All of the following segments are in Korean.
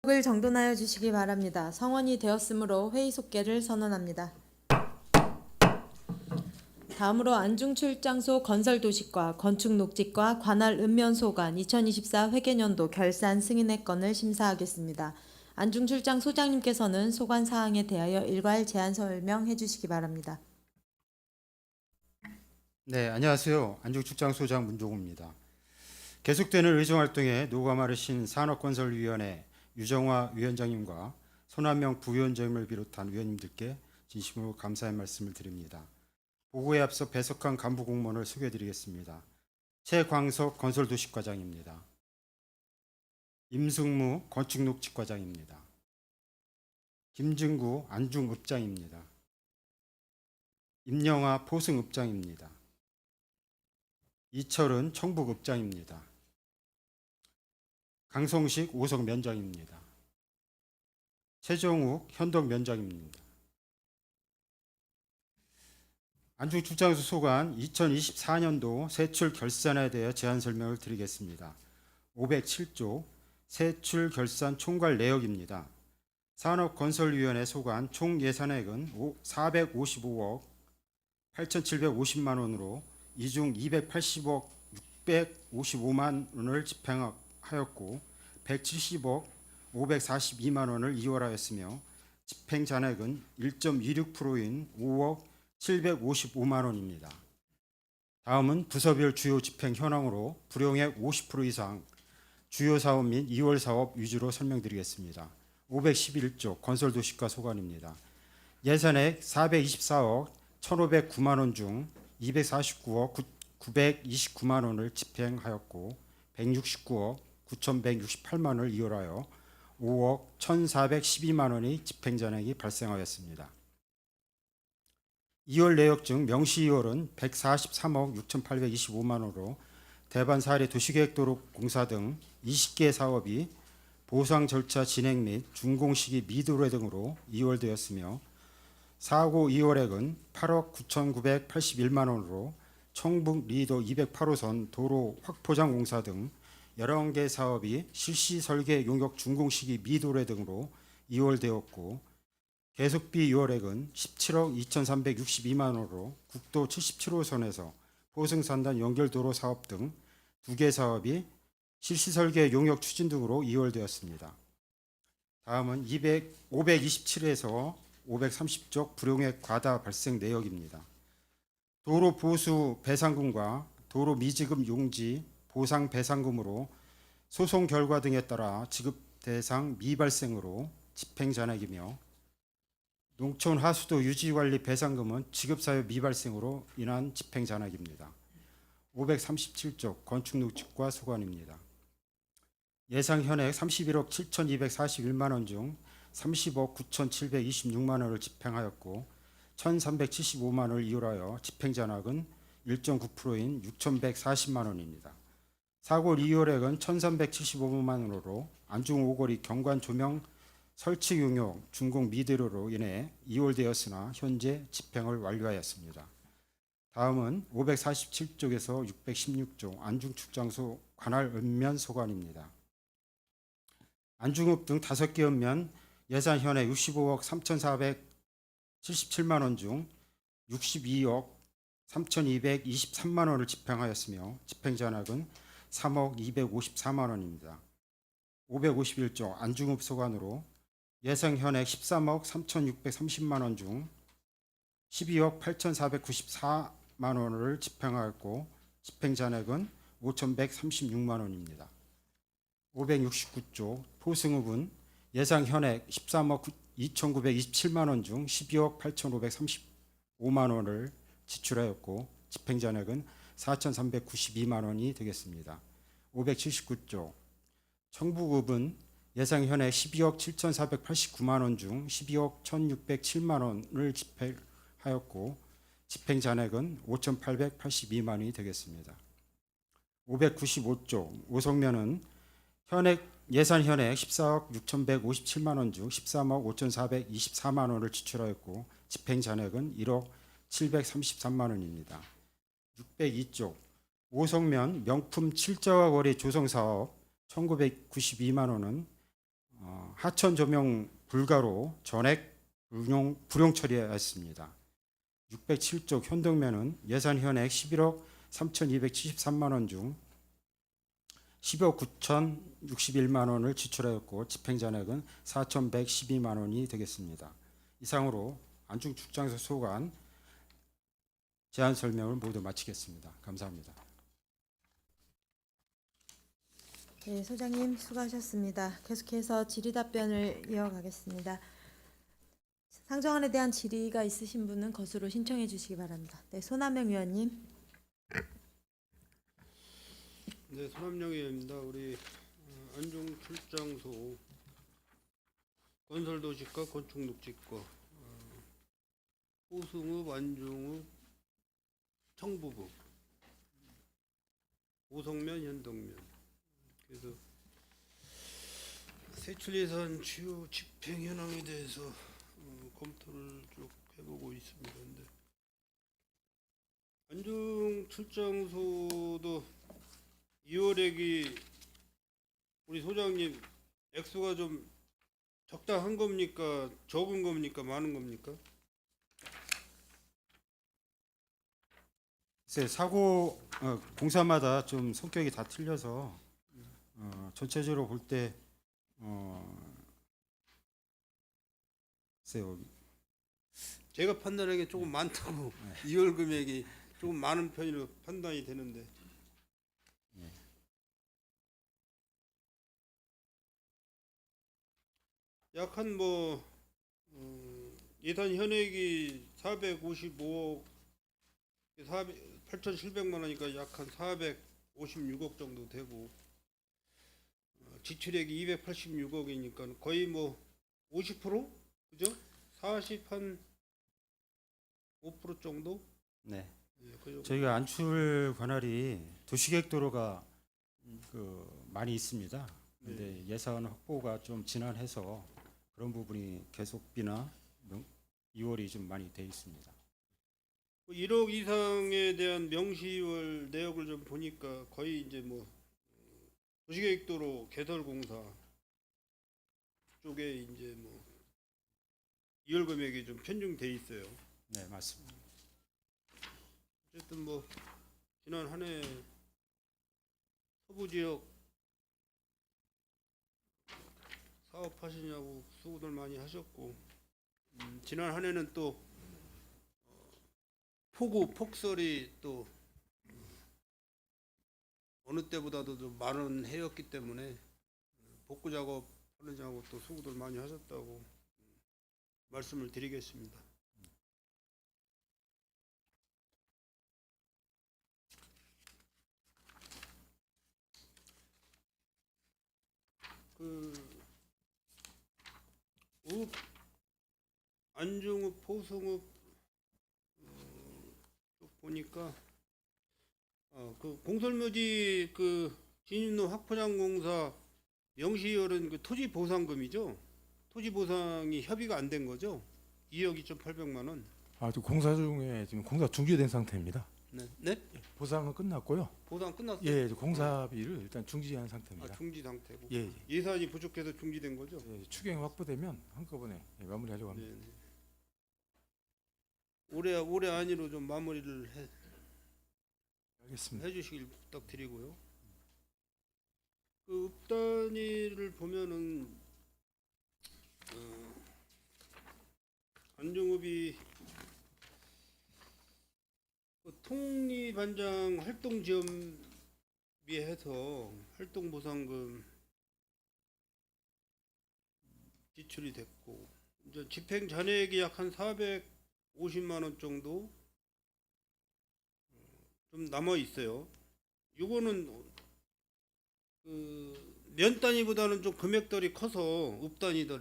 목을 정돈하여 주시기 바랍니다. 성원이 되었으므로 회의 속개를 선언합니다. 다음으로 안중출장소 건설도시과 건축녹지과 관할 읍면소관 2024 회계년도 결산 승인의 건을 심사하겠습니다. 안중출장 소장님께서는 소관 사항에 대하여 일괄 제안 설명해 주시기 바랍니다. 네, 안녕하세요. 안중출장소장 문종우입니다. 계속되는 의정활동에 노고마르신 산업건설위원회 유정화 위원장님과 손한명 부위원장님을 비롯한 위원님들께 진심으로 감사의 말씀을 드립니다. 보고에 앞서 배석한 간부 공무원을 소개해드리겠습니다. 최광석 건설도시과장입니다. 임승무 건축녹지과장입니다. 김진구 안중읍장입니다. 임영하 포승읍장입니다. 이철은 청북읍장입니다. 강성식 오석면장입니다. 최정욱 현덕면장입니다. 안중출장소 소관 2024년도 세출 결산에 대해 제안 설명을 드리겠습니다. 507조 세출 결산 총괄 내역입니다. 산업건설위원회 소관 총 예산액은 455억 8,750만 원으로 이 중 280억 655만 원을 집행하였고 170억 542만 원을 이월하였으며 집행 잔액은 1.26%인 5억 755만 원입니다. 다음은 부서별 주요 집행 현황으로 불용액 50% 이상 주요 사업 및 2월 사업 위주로 설명드리겠습니다. 511조 건설도시과 소관입니다. 예산액 424억 1,509만 원 중 249억 929만 원을 집행하였고 169억 9,168만 원을 이월하여 5억 1,412만 원의 집행잔액이 발생하였습니다. 2월 내역 중 명시 2월은 143억 6,825만 원으로 대반 사례 도시계획도로 공사 등 20개 사업이 보상 절차 진행 및 준공 시기 미도래 등으로 2월되었으며 사고 2월액은 8억 9,981만 원으로 청북 리도 208호선 도로 확포장 공사 등 11개 사업이 실시 설계 용역 준공 시기 미도래 등으로 2월되었고 계속비 2월액은 17억 2,362만 원으로 국도 77호선에서 포승산단 연결도로 사업 등 2개 사업이 실시 설계 용역 추진 등으로 2월되었습니다. 다음은 527에서 530쪽 불용액 과다 발생 내역입니다. 도로 보수 배상금과 도로 미지급 용지 보상 배상금으로 소송 결과 등에 따라 지급 대상 미발생으로 집행 잔액이며 농촌 하수도 유지관리 배상금은 지급 사유 미발생으로 인한 집행 잔액입니다. 537쪽 건축녹지과 소관입니다. 예상 현액 31억 7,241만 원 중 30억 9,726만 원을 집행하였고 1,375만 원을 이월하여 집행잔액은 1.9%인 6,140만 원입니다. 사고 이월액은 1,375만 원으로 안중 오거리 경관 조명 설치 용역 준공 미대로로 인해 이월되었으나 현재 집행을 완료하였습니다. 다음은 547쪽에서 616조 안중출장소 관할 읍면 소관입니다. 안중읍 등 5개 읍면 예산 현액 65억 3,477만 원 중 62억 3,223만 원을 집행하였으며 집행잔액은 3억 254만 원입니다. 551조 안중읍 소관으로 예상 현액 13억 3,630만 원 중 12억 8,494만 원을 집행하였고 집행잔액은 5,136만 원입니다. 569조 포승읍은 예상 현액 13억 2,927만 원 중 12억 8,535만 원을 지출하였고 집행잔액은 4,392만 원이 되겠습니다. 579조 청북읍은 예상 현액 12억 7,489만 원 중 12억 1,607만 원을 집행하였고 집행잔액은 5,882만 원이 되겠습니다. 595조 오성면은 예산 현액 14억 6,157만 원 중 13억 5,424만 원을 지출하였고 집행 잔액은 1억 733만 원입니다. 602쪽 오성면 명품 7자와 거리 조성 사업 1,992만 원은 하천 조명 불가로 전액 불용 처리하였습니다. 607조 현동면은 예산 현액 11억 3,273만 원 중 10억 9,061만 원을 지출하였고 집행잔액은 4,112만 원이 되겠습니다. 이상으로 안중출장소 소관 제안 설명을 모두 마치겠습니다. 감사합니다. 네, 소장님 수고하셨습니다. 계속해서 질의 답변을 이어가겠습니다. 상정안에 대한 질의가 있으신 분은 것으로 신청해 주시기 바랍니다. 네, 손한명 위원님. 네, 손함영 의원입니다. 우리 안중 출장소 건설도시과 건축녹지과 호승읍, 안중읍, 청부읍, 오성면, 현동면. 그래서 세출예산 주요 집행 현황에 대해서 검토를 쭉 해보고 있습니다. 근데 안중 출장소도 2월액이 우리 소장님 액수가 좀 적당한 겁니까? 적은 겁니까? 많은 겁니까? 글쎄, 사고 공사마다 좀 성격이 다 틀려서 전체적으로 볼 때 글쎄요. 제가 판단하기에 조금 많다고 2월 금액이 조금 많은 편으로 판단이 되는데 약 한 뭐 예산 현액이 455억 8,700만 원이니까 약 한 456억 정도 되고 지출액이 286억이니까 거의 뭐 50%? 그죠? 40한 5% 정도? 네. 네, 그 정도. 저희가 안출 관할이 도시계획도로가 많이 있습니다. 근데 예산 확보가 좀 지난해서 그런 부분이 계속비나 2월이 좀 많이 돼 있습니다. 1억 이상에 대한 명시월 내역을 좀 보니까 거의 이제 뭐 도시계획도로 개설공사 쪽에 이제 뭐 2월 금액이 좀 편중돼 있어요. 네, 맞습니다. 어쨌든 뭐 지난 한 해 서부 지역 사업하시냐고 수고들 많이 하셨고 지난 한 해는 또 폭우 폭설이 또 어느 때보다도 좀 많은 해였기 때문에 복구 작업 하느냐고 또 수고들 많이 하셨다고 말씀을 드리겠습니다. 읍, 안중읍, 포승읍 쪽 보니까 그 공설묘지 그 진입로 확포장 공사 명시월은 그 토지 보상금이죠. 토지 보상이 협의가 안 된 거죠. 2억 2,800만 원. 또 공사 중에 지금 공사 중지된 상태입니다. 네. 네? 보상은 끝났고요. 보상 끝났어요. 예, 이제 공사비를 일단 중지한 상태입니다. 중지 상태고. 예, 예. 예산이 부족해서 중지된 거죠. 예, 추경이 확보되면 한꺼번에 마무리하려고 합니다. 네. 올해 안으로 좀 마무리를 알겠습니다. 해주시길 부탁드리고요. 그 읍단위를 보면은 안중읍이 그 통리반장 활동 지원비해서 활동 보상금 지출이 됐고 이제 집행 잔액이 약 한 450만 원 정도 좀 남아 있어요. 이거는 그 면 단위보다는 좀 금액들이 커서 읍 단위가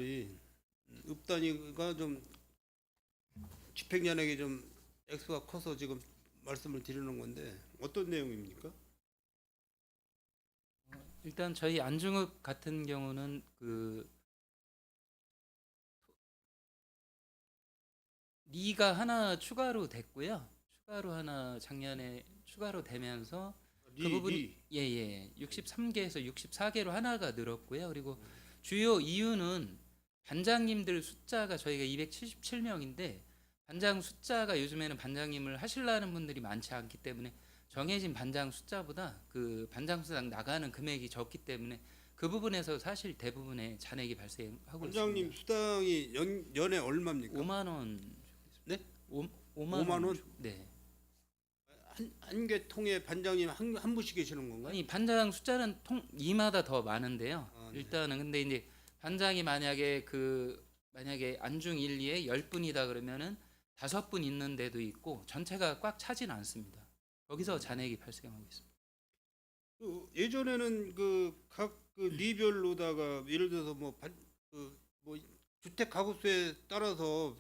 좀 집행 잔액이 좀 액수가 커서 지금 말씀을 드리는 건데 어떤 내용입니까? 일단 저희 안중읍 같은 경우는 그 리가 하나 추가로 됐고요. 추가로 하나 작년에 추가로 되면서 그 부분이 예예 63개에서 64개로 하나가 늘었고요. 그리고 주요 이유는 반장님들 숫자가 저희가 277명인데 반장 숫자가 요즘에는 반장님을 하시려는 분들이 많지 않기 때문에 정해진 반장 숫자보다 그 반장 수당 나가는 금액이 적기 때문에 그 부분에서 사실 대부분의 잔액이 발생하고 원장님 있습니다. 수당이 연에 얼마입니까? 5만 원. 네? 5만 5만 원? 네. 한 개 통에 반장님 한 분씩 계시는 건가요? 아니 반장 숫자는 이마다 더 많은데요. 아, 네. 일단은 근데 이제 반장이 만약에 안중 1, 2에 10분이다 그러면은 5분 있는 데도 있고 전체가 꽉 차진 않습니다. 거기서 잔액이 발생하고 있습니다. 그 예전에는 각 리별로다가 예를 들어서 뭐 주택 가구 수에 따라서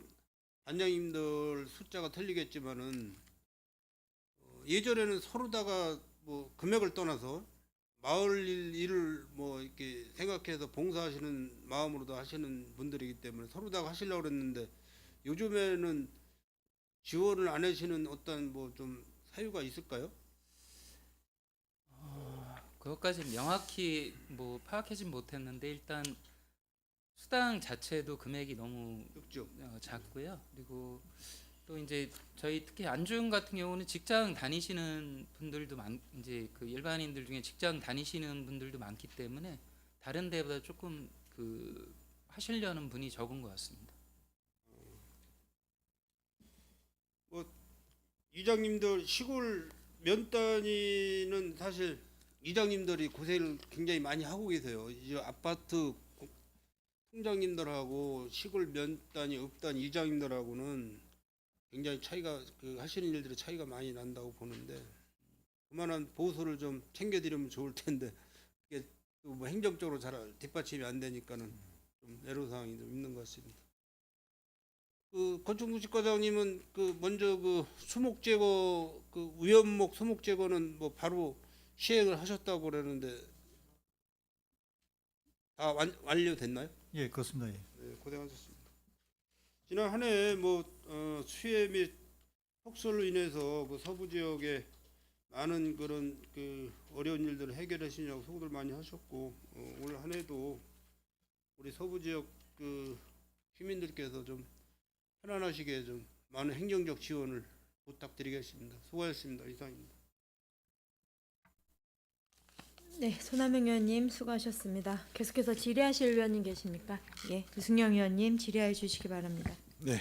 반장님들 숫자가 틀리겠지만은 예전에는 서로다가 뭐 금액을 떠나서 마을 일을 뭐 이렇게 생각해서 봉사하시는 마음으로도 하시는 분들이기 때문에 서로다가 하시려고 그랬는데 요즘에는 지원을 안 하시는 어떤 뭐 좀 사유가 있을까요? 그것까지 명확히 뭐 파악하진 못했는데 일단 수당 자체도 금액이 너무 적죠. 작고요. 그리고 또 이제 저희 특히 안중 같은 경우는 직장 다니시는 분들도 이제 그 일반인들 중에 직장 다니시는 분들도 많기 때문에 다른 데보다 조금 그 하시려는 분이 적은 것 같습니다. 이장님들 시골 면 단위는 사실 이장님들이 고생을 굉장히 많이 하고 계세요. 이제 아파트 총장님들하고 시골 면 단위, 읍 단위 이장님들하고는 굉장히 차이가 하시는 일들이 차이가 많이 난다고 보는데 그만한 보수를 좀 챙겨드리면 좋을 텐데 이게 또 뭐 행정적으로 잘 뒷받침이 안 되니까는 좀 애로사항이 좀 있는 것 같습니다. 건축노직과장님은 먼저 수목 제거 위험목 수목 제거는 뭐 바로 시행을 하셨다고 그러는데 다 완료됐나요? 예, 그렇습니다. 예. 네, 고생하셨습니다. 지난 한 해 뭐 수해 및 폭설로 인해서 서부 지역에 많은 그런 어려운 일들을 해결하시냐고 수고들 많이 하셨고 올 한 해도 우리 서부 지역 주민들께서 좀 편안하시게 좀 많은 행정적 지원을 부탁드리겠습니다. 수고하셨습니다. 이상입니다. 네, 손하명 의원님 수고하셨습니다. 계속해서 질의하실 의원님 계십니까? 예, 유승영 의원님 질의해 주시기 바랍니다. 네,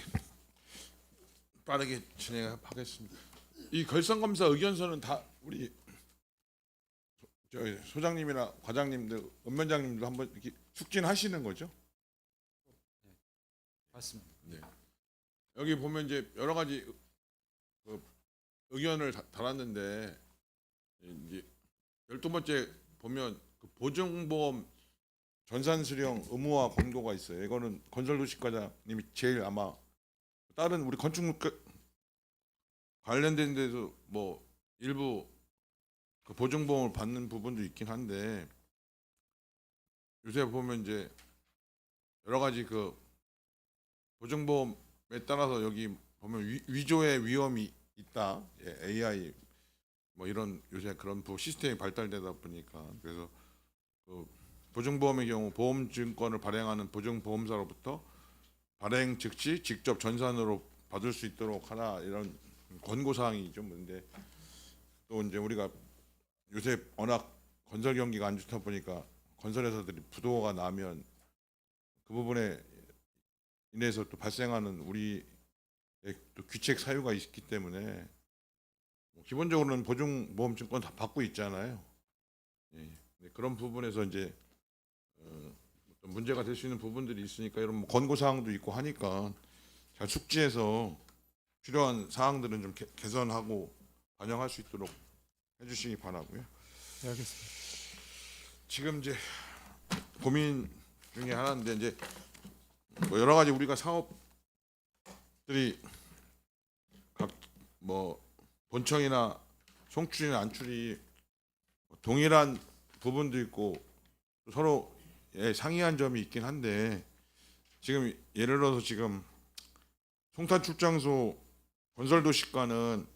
빠르게 진행하겠습니다. 이 결선검사 의견서는 다 우리 소장님이나 과장님들, 원면장님도 한번 이렇게 숙진하시는 거죠? 맞습니다. 네. 여기 보면 이제 여러 가지 의견을 달았는데 이제 12번째 보면 보증보험 전산수령 의무화 권고가 있어요. 이거는 건설도시과장님이 제일 아마 다른 우리 건축 관련된 데도 뭐 일부 보증보험을 받는 부분도 있긴 한데 요새 보면 이제 여러 가지 보증보험에 따라서 여기 보면 위조의 위험이 있다. 예, AI 뭐 이런 요새 그런 시스템이 발달되다 보니까 그래서 보증보험의 경우 보험증권을 발행하는 보증보험사로부터 발행 즉시 직접 전산으로 받을 수 있도록 하라 이런 권고 사항이 좀 있는데 또 이제 우리가 요새 워낙 건설 경기가 안 좋다 보니까 건설회사들이 부도가 나면 그 부분에 인해서 또 발생하는 우리의 또 귀책 사유가 있기 때문에 기본적으로는 보증보험증권 다 받고 있잖아요. 예. 그런 부분에서 이제 어떤 문제가 될 수 있는 부분들이 있으니까 이런 권고 사항도 있고 하니까 잘 숙지해서 필요한 사항들은 좀 개선하고 반영할 수 있도록 해주시기 바라고요. 네, 알겠습니다. 지금 이제 고민 중에 하나인데 이제 뭐 여러 가지 우리가 사업들이 각 뭐 본청이나 송출이나 안출이 동일한 부분도 있고 서로 상이한 점이 있긴 한데 지금 예를 들어서 지금 송탄 출장소 건설도시과는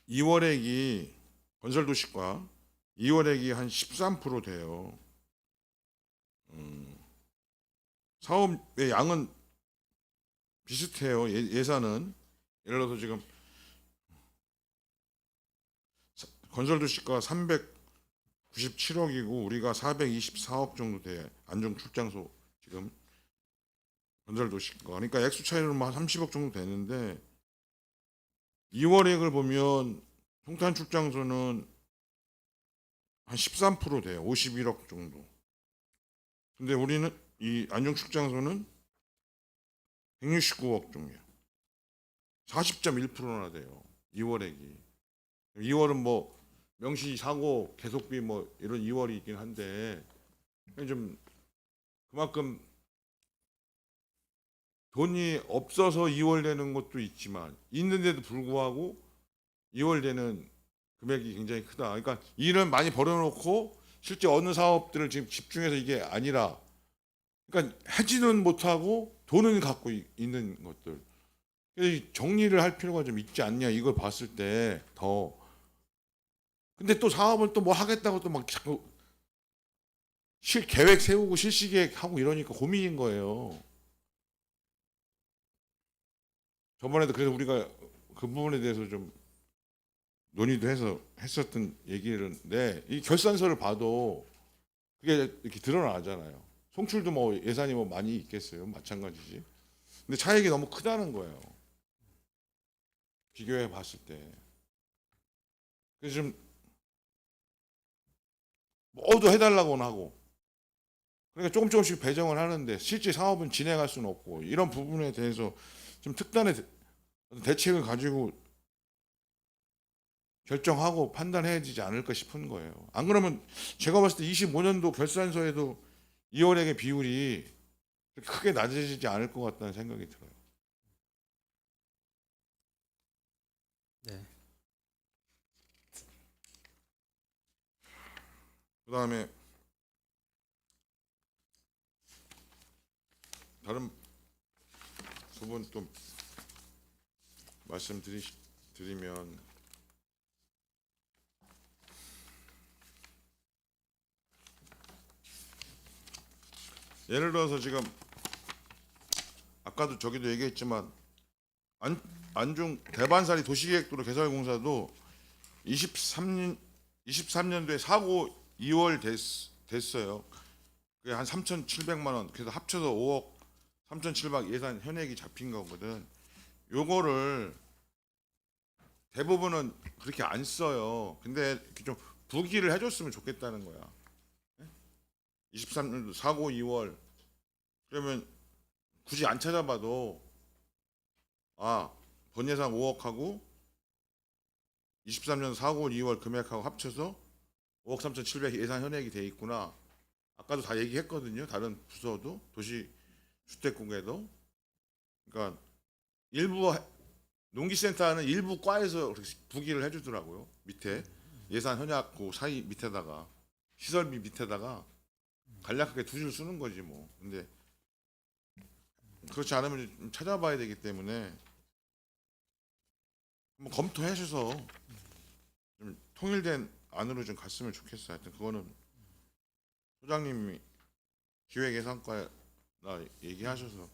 2월액이 건설도시과 2월액이 한 13% 돼요. 사업의 양은 비슷해요. 예산은 예를 들어서 지금 건설도시가 397억이고 우리가 424억 정도 돼. 안중 출장소 지금 건설도시가 그러니까 액수 차이로는 한 30억 정도 되는데 2월액을 보면 송탄 출장소는 한 13% 돼요. 51억 정도. 근데 우리는 이 안중 출장소는 169억 정도야. 40.1%나 돼요. 2월액이. 2월은 뭐 명시 사고 계속비 뭐 이런 2월이 있긴 한데 좀 그만큼 돈이 없어서 2월 되는 것도 있지만 있는데도 불구하고 2월 되는 금액이 굉장히 크다. 그러니까 일은 많이 벌어놓고 실제 어느 사업들을 지금 집중해서 이게 아니라 그러니까 하지는 못하고 돈은 갖고 있는 것들. 그래서 정리를 할 필요가 좀 있지 않냐 이걸 봤을 때 더. 근데 또 사업을 또 뭐 하겠다고 또 막 자꾸 계획 세우고 실시계획 하고 이러니까 고민인 거예요. 저번에도 그래서 우리가 그 부분에 대해서 좀 논의도 해서 했었던 얘기인데 이 결산서를 봐도 그게 이렇게 드러나잖아요. 송출도 뭐 예산이 뭐 많이 있겠어요. 마찬가지지. 근데 차익이 너무 크다는 거예요. 비교해 봤을 때. 그래서 좀 뭐도 해달라고는 하고 그러니까 조금씩 배정을 하는데 실제 사업은 진행할 수는 없고 이런 부분에 대해서 좀 특단의 대책을 가지고 결정하고 판단해야 되지 않을까 싶은 거예요. 안 그러면 제가 봤을 때 25년도 결산서에도 2월액의 비율이 크게 낮아지지 않을 것 같다는 생각이 들어요. 네. 그다음에 다른 부분 또 말씀드리면 예를 들어서 지금 아까도 저기도 얘기했지만 안중 대반사리 도시계획도로 개설공사도 23년도에 사고 2월 됐어요. 그게 한 3,700만 원. 그래서 합쳐서 5억 3,700 예산 현액이 잡힌 거거든. 요거를 대부분은 그렇게 안 써요. 근데 이렇게 좀 부기를 해줬으면 좋겠다는 거야. 23년도 사고 2월 그러면 굳이 안 찾아봐도 본 예산 5억하고 23년 사고 2월 금액하고 합쳐서 5억 3,700 예산 현액이 돼 있구나. 아까도 다 얘기했거든요. 다른 부서도 도시주택국에도. 그러니까 일부 농기센터는 일부 과에서 부기를 해주더라고요. 밑에 예산 현역 그 사이 밑에다가 시설비 밑에다가 간략하게 두 줄 쓰는 거지 뭐. 근데 그렇지 않으면 좀 찾아봐야 되기 때문에 한번 검토하셔서 좀 통일된 안으로 좀 갔으면 좋겠어요. 하여튼 그거는 소장님이 기획예산과나 얘기하셔서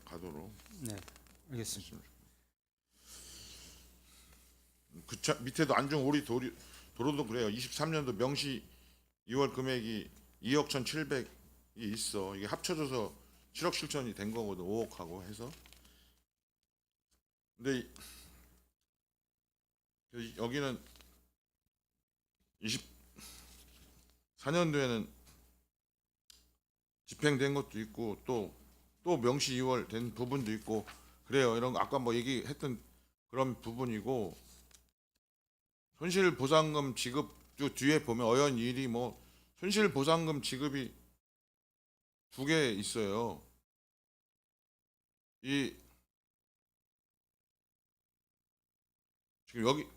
가도록. 네. 알겠습니다. 밑에도 안중 오리 도로도 그래요. 23년도 명시 2월 금액이 2억 1,700이 있어. 이게 합쳐져서 7억 7천이 된 거거든. 5억하고 해서. 근데 여기는 24년도에는 집행된 것도 있고 또 명시 2월 된 부분도 있고 그래요. 이런 거 아까 뭐 얘기했던 그런 부분이고 손실보상금 지급도 뒤에 보면 어연 1이 뭐 손실보상금 지급이 2개 있어요. 지금 여기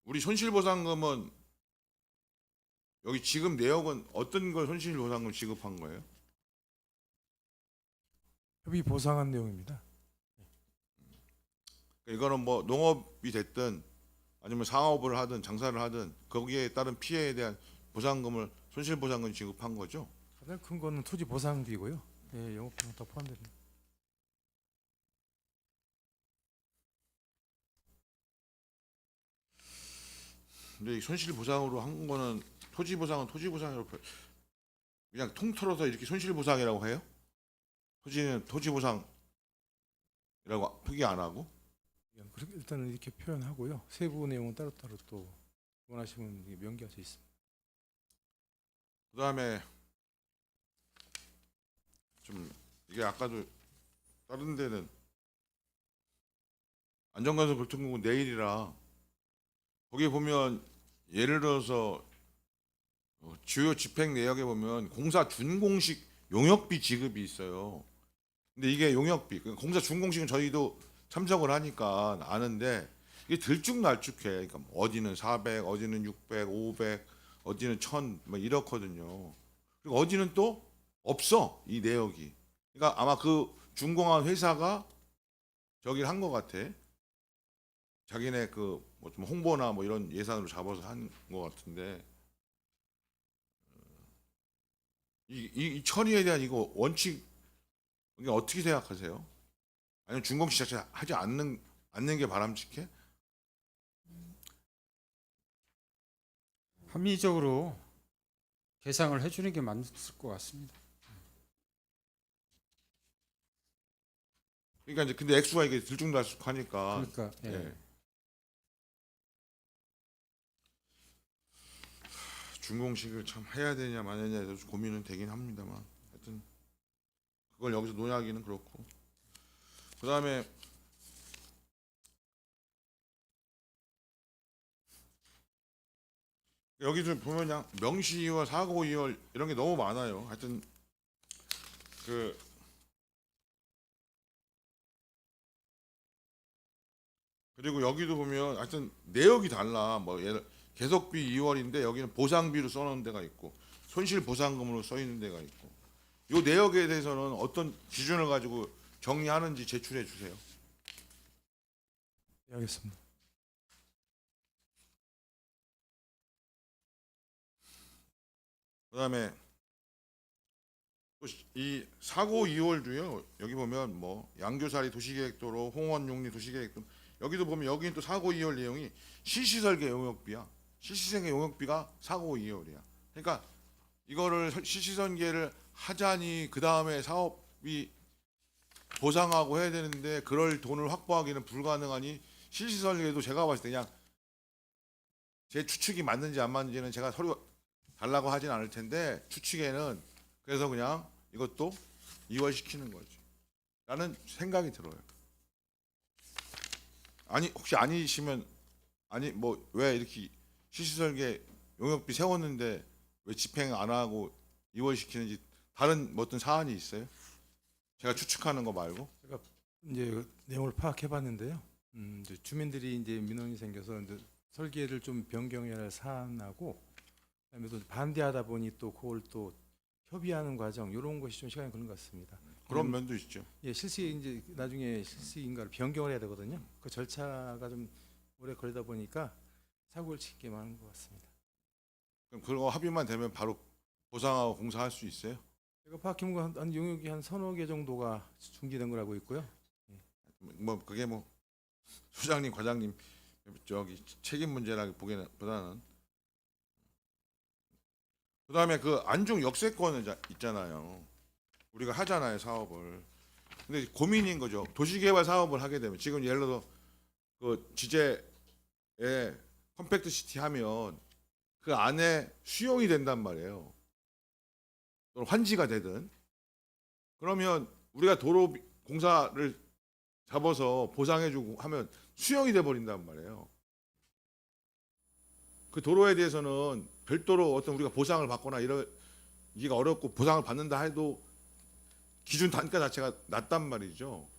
우리 손실보상금은 여기 지금 내역은 어떤 걸 손실보상금 지급한 거예요? 협의 보상한 내용입니다. 이거는 뭐 농업이 됐든 아니면 상업을 하든 장사를 하든 거기에 따른 피해에 대한 보상금을 손실보상금 지급한 거죠. 가장 큰 거는 토지 보상비고요. 예, 영업비용 다 포함됩니다. 근데 이 손실 보상으로 한 거는 토지 보상은 토지 보상으로 그냥 통틀어서 이렇게 손실 보상이라고 해요? 토지는 토지 보상이라고 표기 안 하고? 그렇게 일단은 이렇게 표현하고요. 세부 내용은 따로따로 또 원하시면 이게 명기할 수 있습니다. 그다음에 좀 이게 아까도 다른 데는 안전건설 교통공은 내일이라 거기 보면 예를 들어서 주요 집행 내역에 보면 공사 준공식 용역비 지급이 있어요. 근데 이게 용역비, 그러니까 공사 준공식은 저희도 참석을 하니까 아는데 이게 들쭉날쭉해. 그러니까 어디는 400, 어디는 600, 500, 어디는 1000, 뭐 이렇거든요. 그리고 어디는 또 없어 이 내역이. 그러니까 아마 그 준공한 회사가 저기를 한 것 같아. 자기네 그뭐 좀 홍보나 뭐 이런 예산으로 잡아서 한 것 같은데 이 처리에 대한 이거 원칙 이게 어떻게 생각하세요? 아니면 준공식 자체 하지 않는 게 바람직해? 합리적으로 계상을 해주는 게 맞을 것 같습니다. 그러니까 이제 근데 액수가 이게 들쭉날쭉하니까 그러니까 예. 예. 준공식을 참 해야 되냐 마냐냐에 대해서 고민은 되긴 합니다만 하여튼 그걸 여기서 논의하기는 그렇고 그 다음에 여기 좀 보면 그냥 명시이월 사고이월 이런 게 너무 많아요. 하여튼 그 그리고 여기도 보면 하여튼 내역이 달라. 뭐 예를 계속비 2월인데 여기는 보상비로 써놓은 데가 있고 손실 보상금으로 써 있는 데가 있고 이 내역에 대해서는 어떤 기준을 가지고 정리하는지 제출해 주세요. 예, 알겠습니다. 그다음에 또 이 사고 2월도요. 여기 보면 뭐 양교사리 도시계획도로 홍원용리 도시계획도 여기도 보면 여기는 또 사고 2월 내용이 실시설계 용역비야. 실시설계 용역비가 사고 2월이야. 그러니까 이거를 실시설계를 하자니 그 다음에 사업이 보상하고 해야 되는데 그럴 돈을 확보하기는 불가능하니 실시설계도 제가 봤을 때 그냥 제 추측이 맞는지 안 맞는지는 제가 서류 달라고 하진 않을 텐데 추측에는 그래서 그냥 이것도 2월 시키는 거지 라는 생각이 들어요. 아니 혹시 아니시면 아니 뭐 왜 이렇게 실시설계 용역비 세웠는데 왜 집행 안 하고 2월 시키는지 다른 뭐 어떤 사안이 있어요? 제가 추측하는 거 말고. 제가 이제 그 내용을 파악해봤는데요. 이제 주민들이 이제 민원이 생겨서 이제 설계를 좀 변경해야 할 사안하고 그다음에 또 반대하다 보니 또 그걸 또 협의하는 과정 이런 것이 좀 시간이 걸린 것 같습니다. 그런 면도 있죠. 예, 실시 이제 나중에 실시인가를 변경을 해야 되거든요. 그 절차가 좀 오래 걸리다 보니까 사고를 치게 많은 것 같습니다. 그럼 그거 합의만 되면 바로 보상하고 공사할 수 있어요? 제가 파악해본 한 용역이 한 서너 개 정도가 중지된 걸 알고 있고요. 뭐 그게 뭐 소장님, 과장님 저기 책임 문제라기보다는 그다음에 그 안중 역세권 있잖아요. 우리가 하잖아요 사업을. 근데 고민인 거죠. 도시개발 사업을 하게 되면 지금 예를 들어서 그 지제에 컴팩트 시티 하면 그 안에 수용이 된단 말이에요. 또는 환지가 되든 그러면 우리가 도로 공사를 잡아서 보상해주고 하면 수용이 돼 버린단 말이에요. 그 도로에 대해서는 별도로 어떤 우리가 보상을 받거나 이게 어렵고 보상을 받는다 해도 기준 단가 자체가 낮단 말이죠.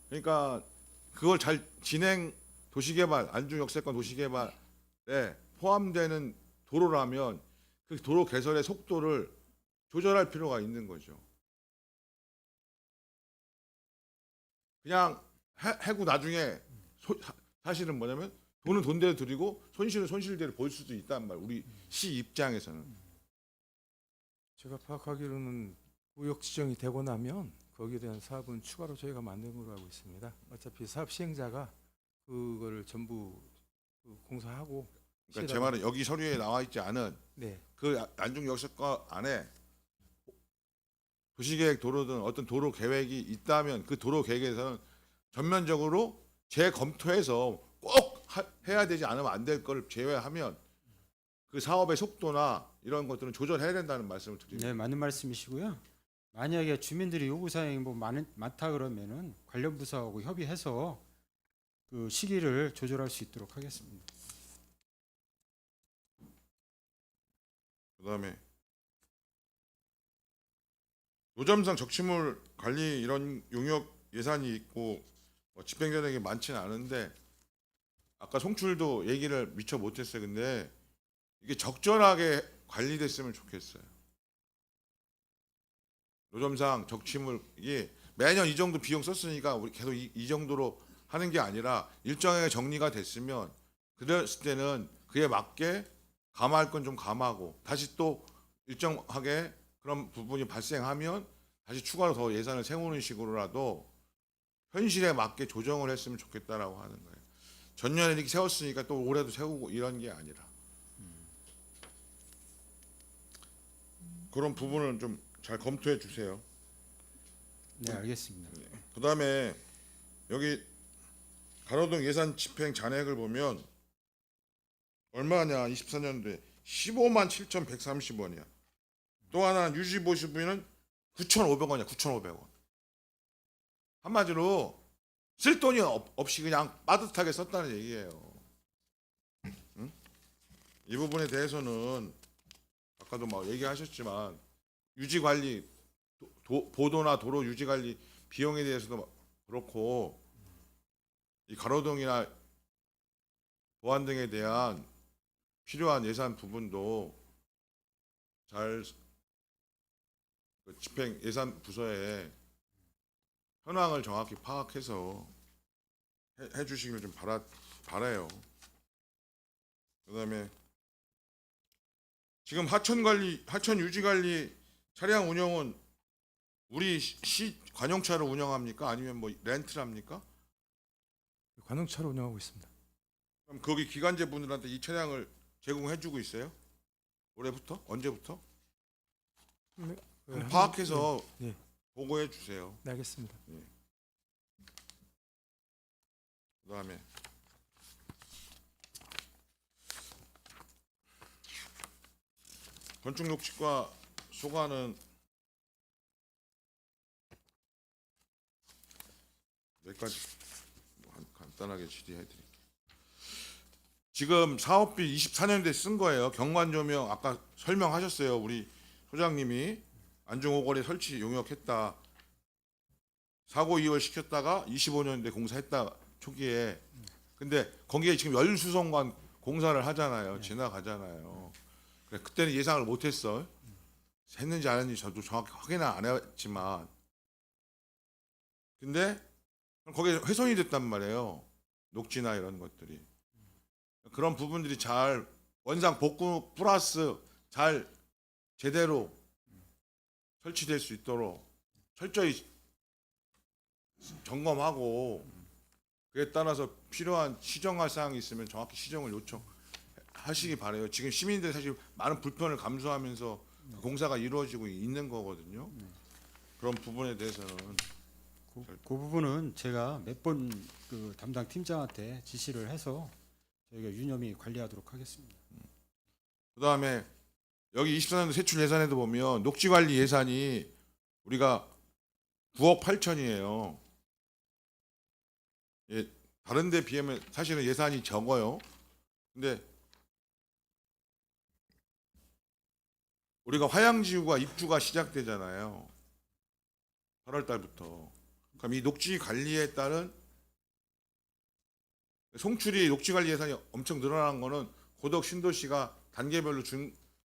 그러니까 그걸 잘 진행 도시개발 안중 역세권 도시개발에 포함되는 도로라면 그 도로 개설의 속도를 조절할 필요가 있는 거죠. 그냥 해고 나중에 사실은 뭐냐면 돈은 돈대로 드리고 손실은 손실대로 볼 수도 있단 말이에요. 우리 시 입장에서는. 제가 파악하기로는 구역 지정이 되고 나면 거기에 대한 사업은 추가로 저희가 만든 걸로 알고 있습니다. 어차피 사업 시행자가 그거를 전부 공사하고 그러니까 제 말은 여기 서류에 나와 있지 않은 네, 그 안중 역세권 안에 도시계획 도로든 어떤 도로 계획이 있다면 그 도로 계획에서는 전면적으로 재검토해서 꼭 해야 되지 않으면 안 될 걸 제외하면 그 사업의 속도나 이런 것들은 조절해야 된다는 말씀을 드립니다. 네, 맞는 말씀이시고요. 만약에 주민들이 요구 사항이 뭐 많다 그러면은 관련 부서하고 협의해서 그 시기를 조절할 수 있도록 하겠습니다. 그다음에 노점상 적치물 관리 이런 용역 예산이 있고 뭐 집행자에게 많지는 않은데 아까 송출도 얘기를 미처 못했어요. 근데 이게 적절하게 관리됐으면 좋겠어요. 노점상 적치물 이게 매년 이 정도 비용 썼으니까 우리 계속 이 정도로 하는 게 아니라 일정하게 정리가 됐으면 그랬을 때는 그에 맞게 감할 건 좀 감하고 다시 또 일정하게 그런 부분이 발생하면 다시 추가로 더 예산을 세우는 식으로라도 현실에 맞게 조정을 했으면 좋겠다라고 하는 거예요. 전년에 이렇게 세웠으니까 또 올해도 세우고 이런 게 아니라 그런 부분은 좀 잘 검토해 주세요. 네, 알겠습니다. 그다음에 여기 가로등 예산 집행 잔액을 보면 얼마냐 24년도에 15만 7,130원이야. 또 하나 유지 보수비는 9,500원이야. 9,500원. 한마디로 쓸 돈이 없이 그냥 빠듯하게 썼다는 얘기예요. 응? 이 부분에 대해서는 아까도 막 얘기하셨지만 유지 관리 보도나 도로 유지 관리 비용에 대해서도 그렇고 이 가로등이나 보안 등에 대한 필요한 예산 부분도 잘 집행 예산 부서에 현황을 정확히 파악해서 해 주시길 좀 바라요. 그다음에 지금 하천 유지 관리 차량 운영은 우리 시 관용차로 운영합니까? 아니면 뭐 렌트를 합니까? 관용차로 운영하고 있습니다. 그럼 거기 기관제 분들한테 이 차량을 제공해주고 있어요? 올해부터? 언제부터? 파악해서 네, 보고해 주세요. 네, 알겠습니다. 그다음에 건축 녹지과 소관은 몇 가지 간단하게 질의해 드릴게요. 지금 사업비 24년도에 쓴 거예요. 경관 조명 아까 설명하셨어요. 우리 소장님이 안중오거리 설치 용역했다. 사고 이월 시켰다가 25년도에 공사했다 초기에. 근데 거기에 지금 열수성관 공사를 하잖아요. 지나가잖아요. 그래, 그때는 예상을 못했어. 했는지 안 했는지 저도 정확히 확인을 안 했지만, 근데 거기에 훼손이 됐단 말이에요. 녹지나 이런 것들이. 그런 부분들이 잘 원상 복구 플러스 잘 제대로 설치될 수 있도록 철저히 점검하고 그에 따라서 필요한 시정할 사항이 있으면 정확히 시정을 요청하시기 바라요. 지금 시민들 사실 많은 불편을 감수하면서 그 공사가 이루어지고 있는 거거든요. 그런 부분에 대해서는 그 부분은 제가 몇 번 그 담당 팀장한테 지시를 해서 저희가 유념히 관리하도록 하겠습니다. 그다음에 여기 24년도 세출 예산에도 보면 녹지 관리 예산이 우리가 9억 8천이에요. 예, 다른 데 비하면 사실은 예산이 적어요. 근데 우리가 화양지구가 입주가 시작되잖아요. 8월 달부터. 그럼 이 녹지 관리에 따른 송출이 녹지 관리 예산이 엄청 늘어난 거는 고덕 신도시가 단계별로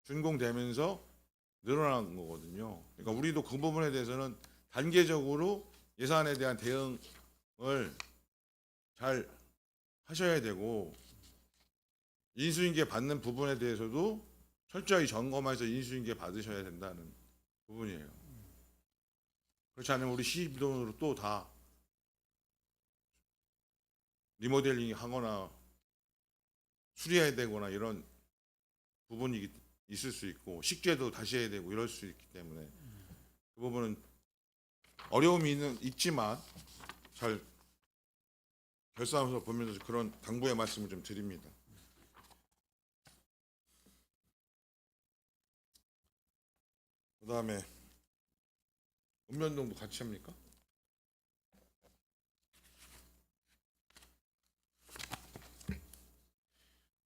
준공되면서 늘어난 거거든요. 그러니까 우리도 그 부분에 대해서는 단계적으로 예산에 대한 대응을 잘 하셔야 되고 인수인계 받는 부분에 대해서도 철저히 점검해서 인수인계 받으셔야 된다는 부분이에요. 그렇지 않으면 우리 시집 돈으로 또 다 리모델링 하거나 수리해야 되거나 이런 부분이 있을 수 있고 식재도 다시 해야 되고 이럴 수 있기 때문에 그 부분은 어려움이 있지만 잘 결산서 보면서 그런 당부의 말씀을 좀 드립니다. 그다음에 읍면동도 같이 합니까?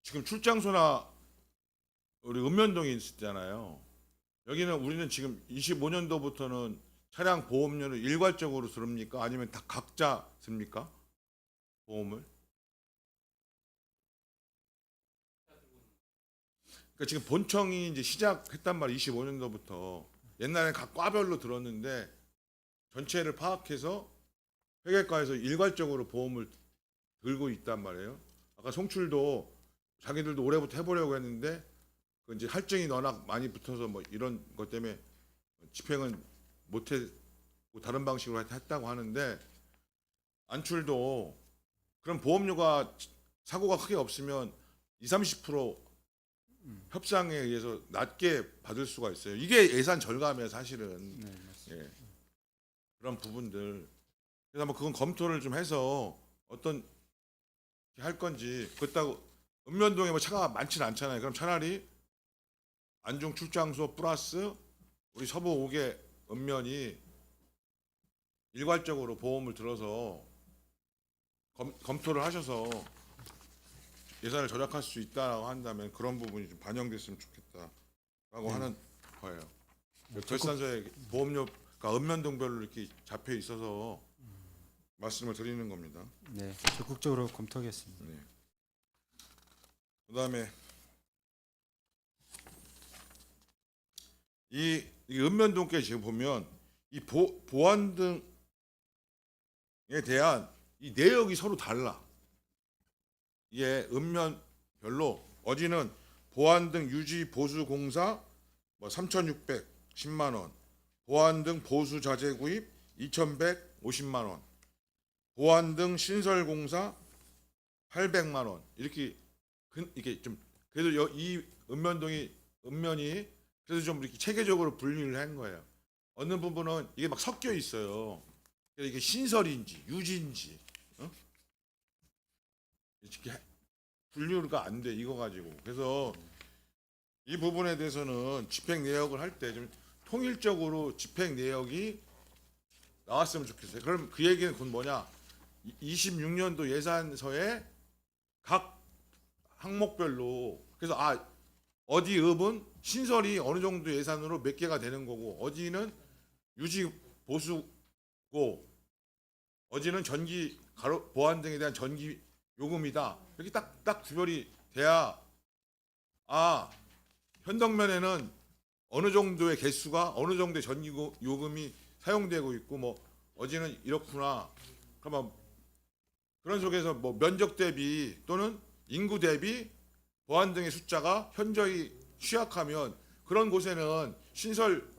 지금 출장소나 우리 읍면동에 있잖아요. 여기는 우리는 지금 25년도부터는 차량 보험료를 일괄적으로 들습니까? 아니면 다 각자 씁니까? 보험을? 그러니까 지금 본청이 이제 시작했단 말이에요. 25년도부터. 옛날에 각 과별로 들었는데 전체를 파악해서 회계과에서 일괄적으로 보험을 들고 있단 말이에요. 아까 송출도 자기들도 올해부터 해보려고 했는데 그 이제 할증이 워낙 많이 붙어서 뭐 이런 것 때문에 집행은 못했고 다른 방식으로 했다고 하는데 안출도 그런 보험료가 사고가 크게 없으면 20-30% 협상에 의해서 낮게 받을 수가 있어요. 이게 예산 절감이에요, 사실은. 네, 맞습니다. 예. 그런 부분들. 그래서 한번 그건 검토를 좀 해서 어떤 할 건지. 그렇다고 읍면동에 뭐 차가 많지는 않잖아요. 그럼 차라리 안중 출장소 플러스 우리 서부 5개 읍면이 일괄적으로 보험을 들어서 검토를 하셔서 예산을 절약할 수 있다라고 한다면 그런 부분이 좀 반영됐으면 좋겠다라고 하는 거예요. 결산서에 보험료가 읍면동별로 이렇게 잡혀 있어서 말씀을 드리는 겁니다. 네, 적극적으로 검토하겠습니다. 네. 그다음에 이 읍면동께 지금 보면 이 보안 등에 대한 이 내역이 서로 달라. 이게 읍면별로 어디는 보안 등 유지 보수 공사 뭐 3,610만 원, 보안 등 보수 자재 구입 2,150만 원, 보안 등 신설 공사 800만 원 이렇게 이게 좀 그래도 이 읍면이 그래서 좀 이렇게 체계적으로 분류를 한 거예요. 어느 부분은 이게 막 섞여 있어요. 이게 신설인지 유지인지 이렇게 분류가 안 돼 이거 가지고. 그래서 이 부분에 대해서는 집행 내역을 할 때 좀 통일적으로 집행 내역이 나왔으면 좋겠어요. 그럼 그 얘기는 그건 뭐냐? 26년도 예산서에 각 항목별로 그래서 어디 읍은 신설이 어느 정도 예산으로 몇 개가 되는 거고 어디는 유지 보수고 어디는 전기 보안 등에 대한 전기 요금이다. 이렇게 딱 구별이 돼야 현덕면에는 어느 정도의 개수가 어느 정도의 전기 요금이 사용되고 있고 뭐 어디는 이렇구나. 그러면 그런 속에서 뭐 면적 대비 또는 인구 대비 보안 등의 숫자가 현저히 취약하면 그런 곳에는 신설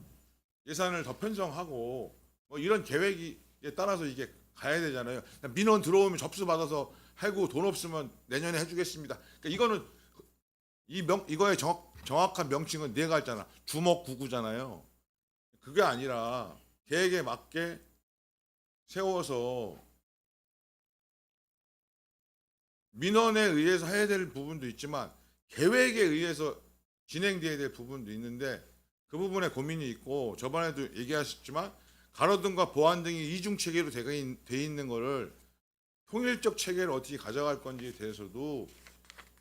예산을 더 편성하고 뭐 이런 계획에 따라서 이게 가야 되잖아요. 민원 들어오면 접수 받아서 하고 돈 없으면 내년에 해주겠습니다. 그러니까 이거는 이거의 정확한 명칭은 내가 했잖아. 주먹구구잖아요. 그게 아니라 계획에 맞게 세워서 민원에 의해서 해야 될 부분도 있지만 계획에 의해서 진행돼야 될 부분도 있는데 그 부분에 고민이 있고 저번에도 얘기하셨지만 가로등과 보안 등이 이중 체계로 돼 있는 거를 통일적 체계를 어떻게 가져갈 건지에 대해서도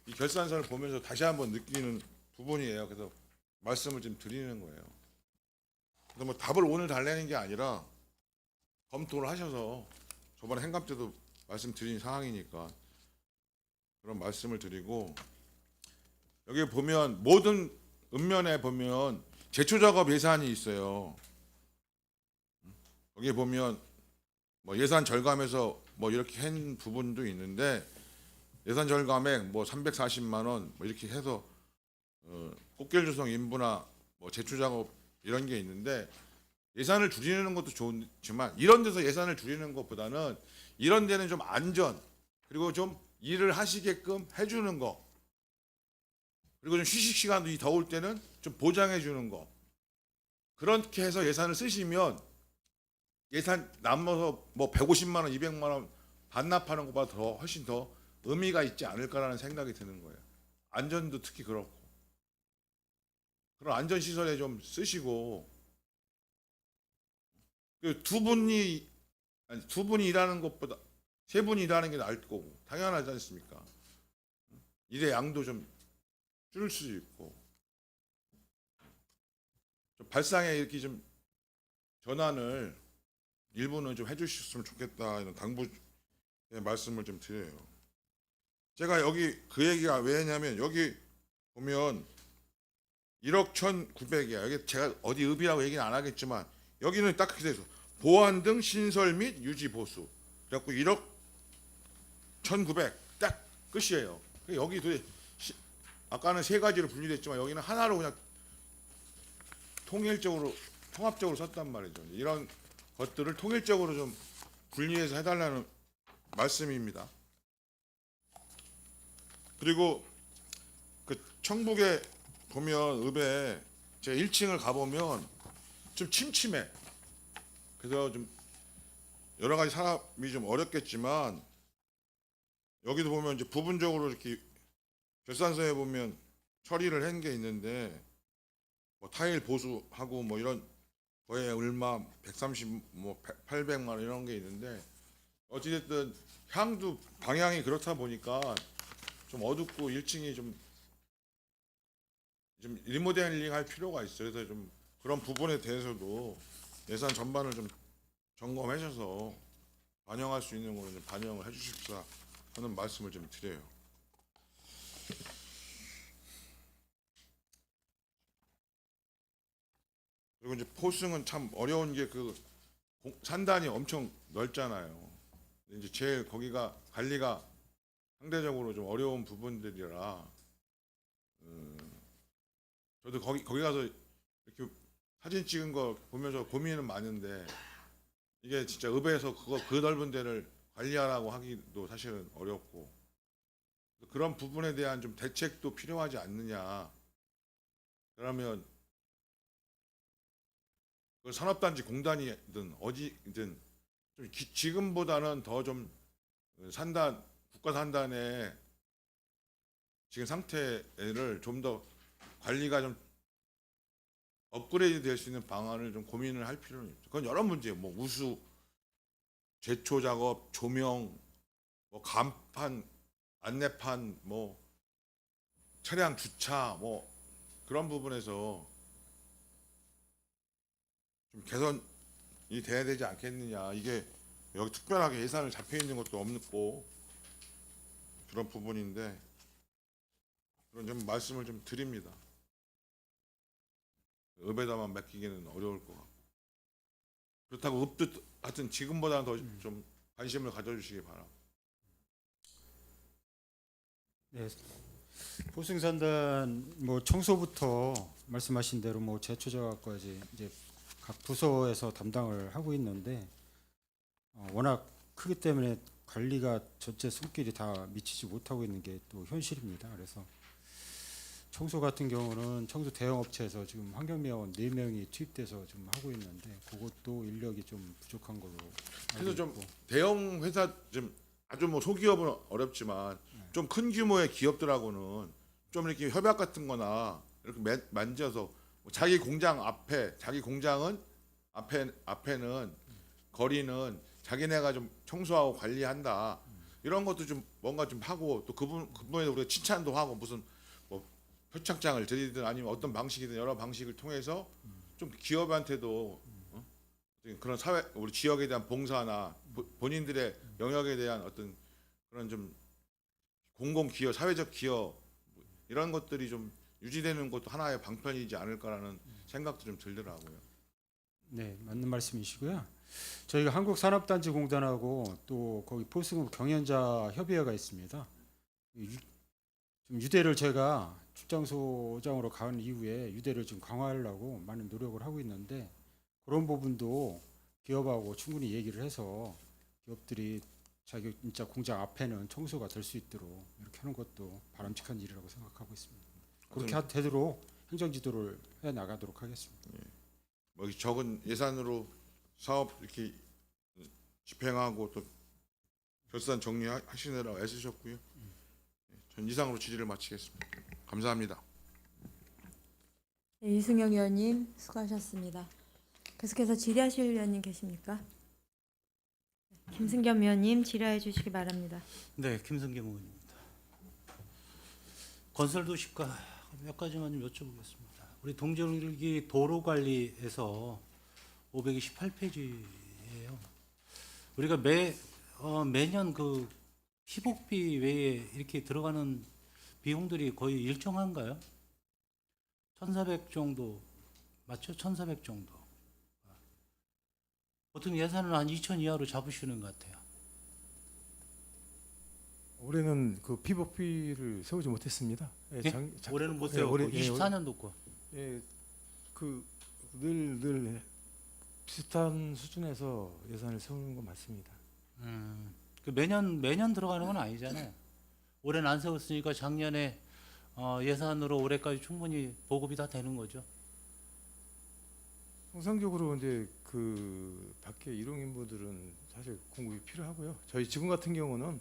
이 결산서를 보면서 다시 한번 느끼는 부분이에요. 그래서 말씀을 좀 드리는 거예요. 그래서 뭐 답을 오늘 달래는 게 아니라 검토를 하셔서 저번에 행감 때도 말씀드린 상황이니까 그런 말씀을 드리고 여기 보면 모든 읍면에 보면 제초 작업 예산이 있어요. 여기 보면 뭐 예산 절감해서 뭐 이렇게 한 부분도 있는데 예산 절감액 뭐 340만 원 뭐 이렇게 해서 꽃길 조성 인부나 뭐 제초 작업 이런 게 있는데 예산을 줄이는 것도 좋지만 이런 데서 예산을 줄이는 것보다는 이런 데는 좀 안전 그리고 좀 일을 하시게끔 해주는 거 그리고 좀 휴식 시간도 이 더울 때는 좀 보장해 주는 거 그렇게 해서 예산을 쓰시면 예산 남아서 뭐 150만 원, 200만 원 반납하는 것보다 더 훨씬 더 의미가 있지 않을까라는 생각이 드는 거예요. 안전도 특히 그렇고 그런 안전 시설에 좀 쓰시고 그 두 분이 일하는 것보다 세 분이 일하는 게 나을 거고 당연하지 않습니까? 일의 양도 좀 줄일 수 있고 좀 발상에 이렇게 좀 전환을 일부는 좀 해주셨으면 좋겠다 이런 당부의 말씀을 좀 드려요. 제가 여기 그 얘기가 왜냐면 여기 보면 1억 1,900이야. 여기 제가 어디 읍이라고 얘기는 안 하겠지만 여기는 딱 그렇게 돼 있어. 보안 등 신설 및 유지 보수. 그래갖고 1억 1,900 딱 끝이에요. 여기 도대체 아까는 세 가지로 분리됐지만 여기는 하나로 그냥 통일적으로 통합적으로 썼단 말이죠. 이런 것들을 통일적으로 좀 분리해서 해달라는 말씀입니다. 그리고 그 청북에 보면 읍에 제가 1층을 가보면 좀 침침해. 그래서 좀 여러 가지 사람이 좀 어렵겠지만 여기도 보면 이제 부분적으로 이렇게 결산서에 보면 처리를 한 게 있는데 뭐 타일 보수하고 뭐 이런 거에 얼마 130 뭐 800만 원 이런 게 있는데 어찌됐든 향도 방향이 그렇다 보니까 좀 어둡고 1층이 좀 리모델링 할 필요가 있어요. 그래서 좀 그런 부분에 대해서도 예산 전반을 좀 점검하셔서 반영할 수 있는 거는 좀 반영을 해주십사 하는 말씀을 좀 드려요. 그리고 이제 포승은 참 어려운 게 그 산단이 엄청 넓잖아요. 이제 제일 거기가 관리가 상대적으로 좀 어려운 부분들이라 저도 거기 가서 이렇게 사진 찍은 거 보면서 고민은 많은데 이게 진짜 읍에서 그 넓은 데를 관리하라고 하기도 사실은 어렵고 그런 부분에 대한 좀 대책도 필요하지 않느냐. 그러면 그 산업단지 공단이든 어디든 좀 지금보다는 더 좀 산단 국가 산단의 지금 상태를 좀 더 관리가 좀 업그레이드 될 수 있는 방안을 좀 고민을 할 필요는 있죠. 그건 여러 문제예요. 뭐 우수, 제초 작업, 조명, 뭐 간판, 안내판, 뭐 차량 주차, 뭐 그런 부분에서 좀 개선이 돼야 되지 않겠느냐. 이게 여기 특별하게 예산을 잡혀 있는 것도 없고 그런 부분인데 그런 좀 말씀을 좀 드립니다. 읍에다만 맡기기는 어려울 것 같고 그렇다고 읍도 하여튼 지금보다는 더 좀 관심을 가져주시기 바랍니다. 네, 포승산단 뭐 청소부터 말씀하신 대로 뭐 제초 작업까지 이제 각 부서에서 담당을 하고 있는데 워낙 크기 때문에 관리가 전체 손길이 다 미치지 못하고 있는 게 또 현실입니다. 그래서 청소 같은 경우는 청소 대형 업체에서 지금 환경미화원 4명이 투입돼서 좀 하고 있는데 그것도 인력이 좀 부족한 걸로 그래서 알고 좀 있고. 대형 회사 좀 아주 뭐 소기업은 어렵지만 좀 큰 규모의 기업들하고는 좀 이렇게 협약 같은 거나 이렇게 만져서 자기 공장 앞에 자기 공장은 앞에는 거리는 자기네가 좀 청소하고 관리한다. 이런 것도 좀 뭔가 좀 하고 또 그분에 우리가 칭찬도 하고 무슨 뭐 표창장을 드리든 아니면 어떤 방식이든 여러 방식을 통해서 좀 기업한테도 그런 사회 우리 지역에 대한 봉사나 본인들의 영역에 대한 어떤 그런 좀 공공 기여, 사회적 기여 이런 것들이 좀 유지되는 것도 하나의 방편이지 않을까라는 생각도 좀 들더라고요. 네, 맞는 말씀이시고요. 저희가 한국산업단지공단하고 또 거기 포승읍 경연자 협의회가 있습니다. 좀 유대를 제가 출장소장으로 간 이후에 유대를 좀 강화하려고 많은 노력을 하고 있는데 그런 부분도 기업하고 충분히 얘기를 해서 기업들이 자기 진짜 공장 앞에는 청소가 될 수 있도록 이렇게 하는 것도 바람직한 일이라고 생각하고 있습니다. 그렇게 되도록 행정 지도를 해 나가도록 하겠습니다. 뭐 적은 예산으로 사업 이렇게 집행하고 또 결산 정리하시느라 애쓰셨고요. 전 이상으로 질의를 마치겠습니다. 감사합니다. 네, 이승영 의원님 수고하셨습니다. 계속해서 질의하실 의원님 계십니까? 김승겸 의원님 질의해 주시기 바랍니다. 네, 김성겸 의원입니다. 건설도시과 몇 가지만 좀 여쭤보겠습니다. 우리 동절기 도로관리에서 528페이지예요. 우리가 매년 그 피복비 외에 이렇게 들어가는 비용들이 거의 일정한가요? 1,400 정도 맞죠? 1,400 정도. 보통 예산은 한 2,000 이하로 잡으시는 것 같아요. 올해는 그 피복비를 세우지 못했습니다. 예, 예? 올해는 못 세웠고 24년도 거. 예, 그늘 비슷한 수준에서 예산을 세우는 건 맞습니다. 그 매년 들어가는 건 아니잖아요. 올해는 안 세웠으니까 작년에 예산으로 올해까지 충분히 보급이 다 되는 거죠. 통상적으로 이제 그 밖에 일용인부들은 사실 공급이 필요하고요. 저희 직원 같은 경우는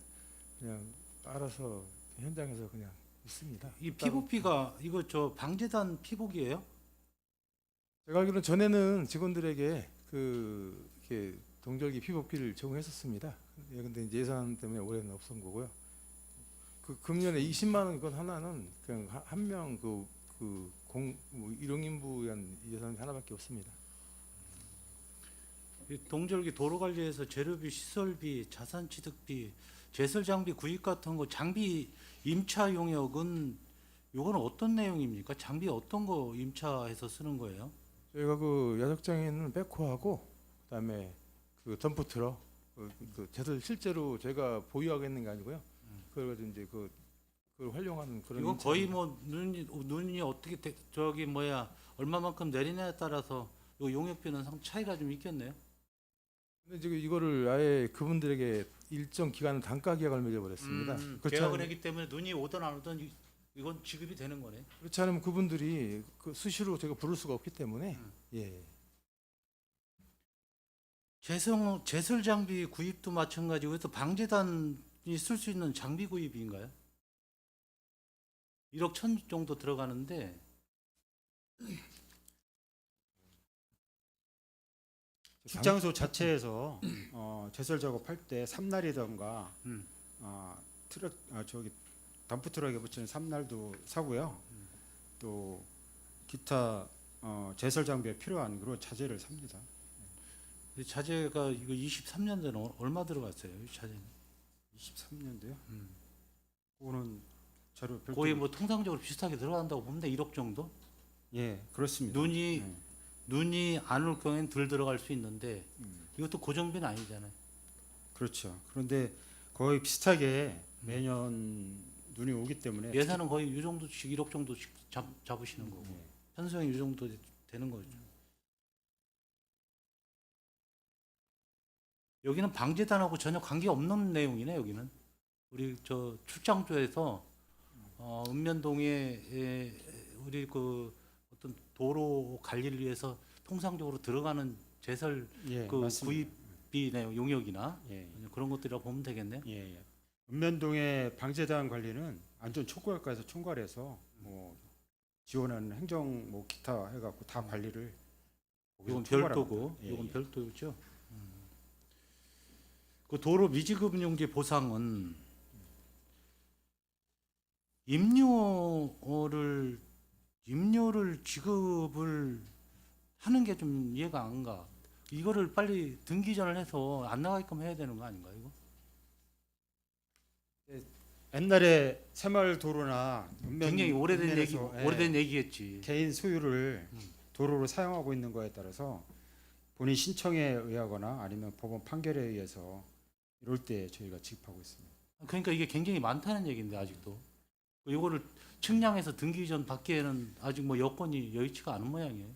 그냥 알아서 현장에서 그냥 있습니다. 이 피복비가 이거 저 방재단 피복이에요? 제가 알기로는 전에는 직원들에게 그 이렇게 동절기 피복비를 제공했었습니다. 예, 근데 이제 예산 때문에 올해는 없은 거고요. 그 금년에 20만 원 이건 하나는 그냥 한 명 뭐 일용인부 위한 예산이 하나밖에 없습니다. 이 동절기 도로관리에서 재료비, 시설비, 자산취득비, 제설장비 구입 같은 거 장비 임차 용역은 요거는 어떤 내용입니까? 장비 어떤 거 임차해서 쓰는 거예요? 저희가 그 야적장에 있는 백호하고 그다음에 그 덤프 트럭 그 제설 실제로 제가 보유하고 있는 게 아니고요. 그걸 가지고 이제 그걸 활용하는 그런 이건 거의 임차입니다. 뭐 눈이 어떻게 얼마만큼 내리냐에 따라서 요 용역비는 상 차이가 좀 있겠네요. 근데 지금 이거를 아예 그분들에게 일정 기간 단가 계약을 맺어버렸습니다. 그렇지 계약을 않- 했기 때문에 눈이 오든 안 오든 이건 지급이 되는 거네. 그렇지 않으면 그분들이 그 수시로 제가 부를 수가 없기 때문에 예. 제설 장비 구입도 마찬가지고 그래서 방재단이 쓸 수 있는 장비 구입인가요? 1억 1천 정도 들어가는데 출장소 자체에서 제설 작업할 때 삼날이던가 음. 저기 덤프 트럭에 붙이는 삼날도 사고요. 또 기타 제설 장비에 필요한 그런 자재를 삽니다. 이 자재가 이거 23년도는 얼마 들어갔어요? 이 자재는 23년도요. 그거는 자료 별도. 거의 뭐 통상적으로 비슷하게 들어간다고 보면 돼. 1억 정도? 예, 그렇습니다. 눈이 안 올 경우에는 덜 들어갈 수 있는데 이것도 고정비는 아니잖아요. 그렇죠. 그런데 거의 비슷하게 매년 눈이 오기 때문에 예산은 거의 이 정도씩 1억 정도씩 잡으시는 거고 편성이 이 정도 되는 거죠. 여기는 방재단하고 전혀 관계 없는 내용이네. 여기는 우리 저 출장소에서 읍면동에 우리 그 어떤 도로 관리를 위해서 통상적으로 들어가는 제설 예, 그 맞습니다. 구입비 내용 용역이나 예, 그런 것들이라고 보면 되겠네요. 예, 예. 읍면동의 방재단 관리는 안전촉구학과에서 총괄해서 뭐 지원하는 행정 뭐 기타 해갖고 다 관리를 거기서 이건 총괄합니다. 별도고, 예, 이건 예. 별도죠. 그 도로 미지급용지 보상은 임료를 지급을 하는 게 좀 이해가 안 가. 이거를 빨리 등기전을 해서 안 나가게끔 해야 되는 거 아닌가 이거? 옛날에 새마을 도로나 굉장히 읍면에서, 예, 오래된 얘기겠지. 개인 소유를 도로로 사용하고 있는 거에 따라서 본인 신청에 의하거나 아니면 법원 판결에 의해서 이럴 때 저희가 지급하고 있습니다. 그러니까 이게 굉장히 많다는 얘기인데 아직도 이거를 측량해서 등기 이전 받기에는 아직 뭐 여건이 여의치가 않은 모양이에요.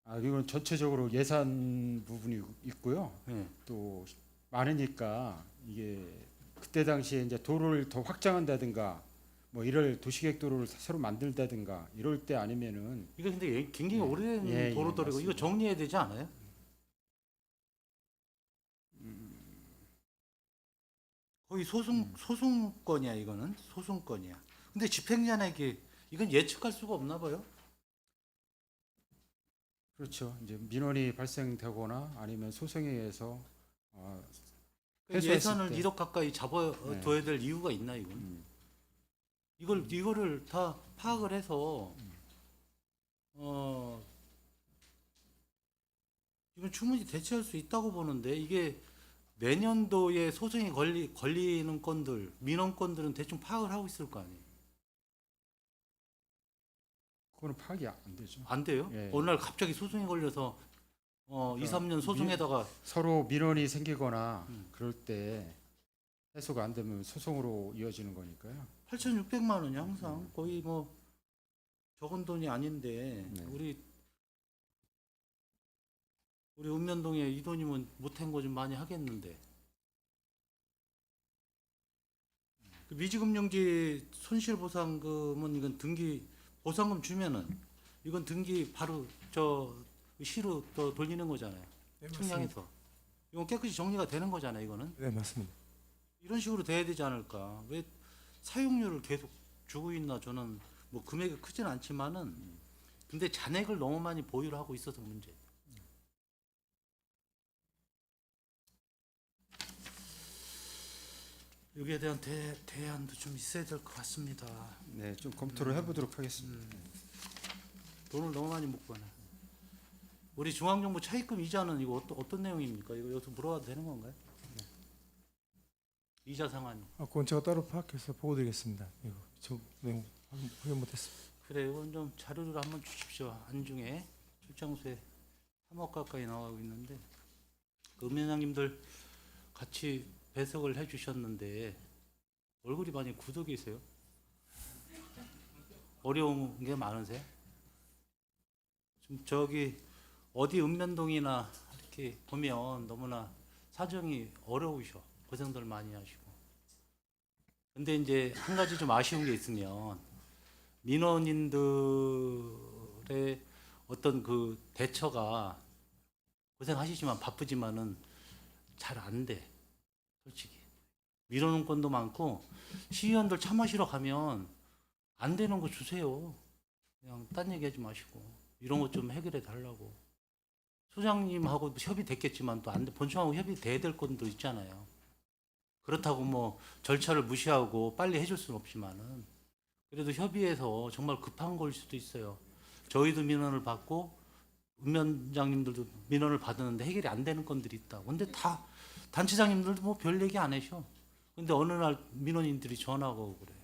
아, 이건 전체적으로 예산 부분이 있고요. 예. 또 많으니까 이게 그때 당시에 이제 도로를 더 확장한다든가 뭐 이럴 도시계획 도로를 새로 만들다든가 이럴 때 아니면은 이거 근데 굉장히 예. 오래된 예, 예, 도로들이고 이거 맞습니다. 정리해야 되지 않아요? 거의 소송건이야 이거는 소송건이야. 근데 집행자에게 이건 예측할 수가 없나 봐요. 그렇죠. 이제 민원이 발생되거나 아니면 소송에 의해서 그러니까 회수했을 예산을 때. 1억 가까이 잡아둬야 될 이유가 있나 이건? 이거를 다 파악을 해서 이건 충분히 대처할 수 있다고 보는데 이게 내년도에 소송이 걸리는 건들 민원 건들은 대충 파악을 하고 있을 거 아니에요? 그거는 파악이 안 되죠. 안 돼요? 예. 어느 날 갑자기 소송이 걸려서 2, 3년 소송에다가 서로 민원이 생기거나 음. 그럴 때 해소가 안 되면 소송으로 이어지는 거니까요. 8,600만 원이 항상 거의 뭐 적은 돈이 아닌데 네. 우리 읍면동에 이 돈이면 못한 거 좀 많이 하겠는데 그 미지금융지 손실보상금은 이건 등기 보상금 주면은 이건 등기 바로 저 시로 또 돌리는 거잖아요. 네, 측량해서 이건 깨끗이 정리가 되는 거잖아요. 이거는 네, 맞습니다. 이런 식으로 돼야 되지 않을까? 왜 사용료를 계속 주고 있나? 저는 뭐 금액이 크진 않지만은 근데 잔액을 너무 많이 보유를 하고 있어서 문제. 여기에 대한 대안도 좀 있어야 될 것 같습니다. 네, 좀 검토를 해보도록 하겠습니다. 돈을 너무 많이 못 버네. 우리 중앙정부 차입금 이자는 이거 어떤 내용입니까? 이거 여기서 물어봐도 되는 건가요? 이자 상환. 그건 제가 따로 파악해서 보고드리겠습니다. 이거 저 내용 확인 못했습니다. 그래, 이건 좀 자료를 한번 주십시오. 안중에 출장소에 3억 가까이 나가고 있는데 그 음회장님들 같이 배석을 해주셨는데 얼굴이 많이 굳어 계세요. 어려운 게 많으세요? 좀 저기 어디 읍면동이나 이렇게 보면 너무나 사정이 어려우셔. 고생들 많이 하시고. 근데 이제 한 가지 좀 아쉬운 게 있으면 민원인들의 어떤 그 대처가 고생하시지만 바쁘지만은 잘 안 돼. 솔직히. 밀어놓은 건도 많고 시의원들 차 마시러 가면 안 되는 거 주세요. 그냥 딴 얘기 하지 마시고 이런 것 좀 해결해 달라고. 소장님하고 협의됐겠지만 또 안 돼. 본청하고 협의돼야 될 건도 있잖아요. 그렇다고 뭐 절차를 무시하고 빨리 해줄 수는 없지만은 그래도 협의해서 정말 급한 걸 수도 있어요. 저희도 민원을 받고 읍면장님들도 민원을 받았는데 해결이 안 되는 건들이 있다. 근데 다 단체장님들도 뭐 별 얘기 안 하셔. 근데 어느 날 민원인들이 전화가 오고 그래요.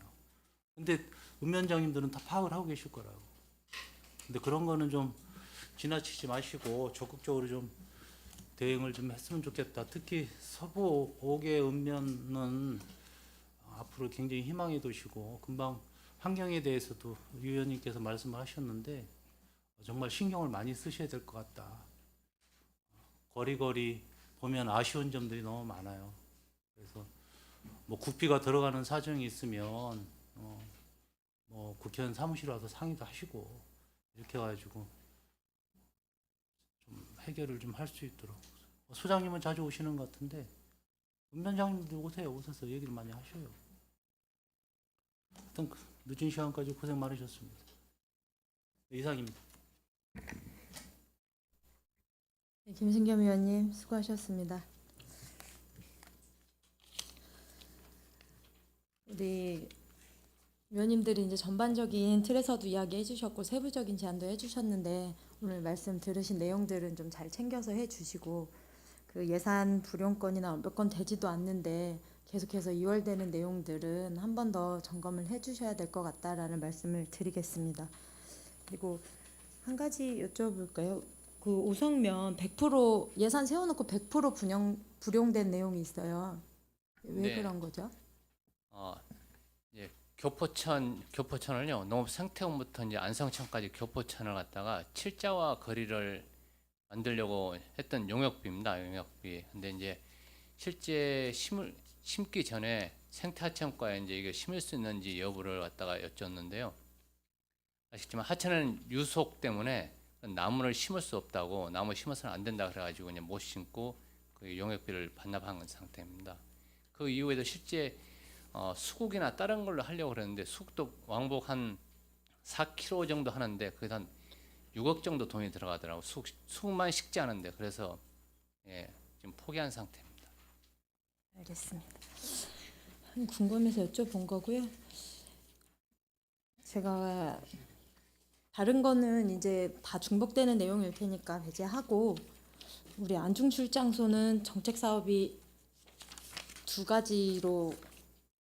근데 읍면장님들은 다 파악을 하고 계실 거라고. 근데 그런 거는 좀 지나치지 마시고 적극적으로 좀 대응을 좀 했으면 좋겠다. 특히 서부 5개 읍면은 앞으로 굉장히 희망의 도시고 금방 환경에 대해서도 유 의원님께서 말씀을 하셨는데 정말 신경을 많이 쓰셔야 될 것 같다. 거리거리 보면 아쉬운 점들이 너무 많아요. 그래서 뭐 국비가 들어가는 사정이 있으면 뭐 국회의원 사무실 와서 상의도 하시고 이렇게 해가지고 좀 해결을 좀 할 수 있도록. 소장님은 자주 오시는 것 같은데 읍면장님도 오세요. 오셔서 얘기를 많이 하셔요. 하여튼 늦은 시간까지 고생 많으셨습니다. 이상입니다. 네, 김승겸 의원님 수고하셨습니다. 우리 의원님들이 이제 전반적인 틀에서도 이야기해 주셨고 세부적인 제안도 해 주셨는데 오늘 말씀 들으신 내용들은 좀 잘 챙겨서 해 주시고 그 예산 불용건이나 몇 건 되지도 않는데 계속해서 이월되는 내용들은 한 번 더 점검을 해 주셔야 될 것 같다라는 말씀을 드리겠습니다. 그리고 한 가지 여쭤볼까요? 그 오성면 100% 예산 세워놓고 100% 불용된 내용이 있어요. 왜 네. 그런 거죠? 이제 교포천을요 농업 생태원부터 이제 안성천까지 교포천을 갖다가 칠자와 거리를 만들려고 했던 용역비입니다. 용역비. 근데 이제 실제 심기 전에 생태하천과에 이제 이게 심을 수 있는지 여부를 갖다가 여쭈었는데요. 아시겠지만 하천은 유속 때문에 나무를 심을 수 없다고, 나무 심어서는 안 된다 그래가지고 그냥 못 심고 그 용역비를 반납한 상태입니다. 그 이후에도 실제 수국이나 다른 걸로 하려고 그랬는데 수국도 왕복 한 4km 정도 하는데 그게 한 6억 정도 돈이 들어가더라고. 수국만 식지 않은데. 그래서 예, 지금 포기한 상태입니다. 알겠습니다. 궁금해서 여쭤본 거고요. 제가 다른 거는 이제 다 중복되는 내용일 테니까 배제하고, 우리 안중출장소는 정책 사업이 2가지로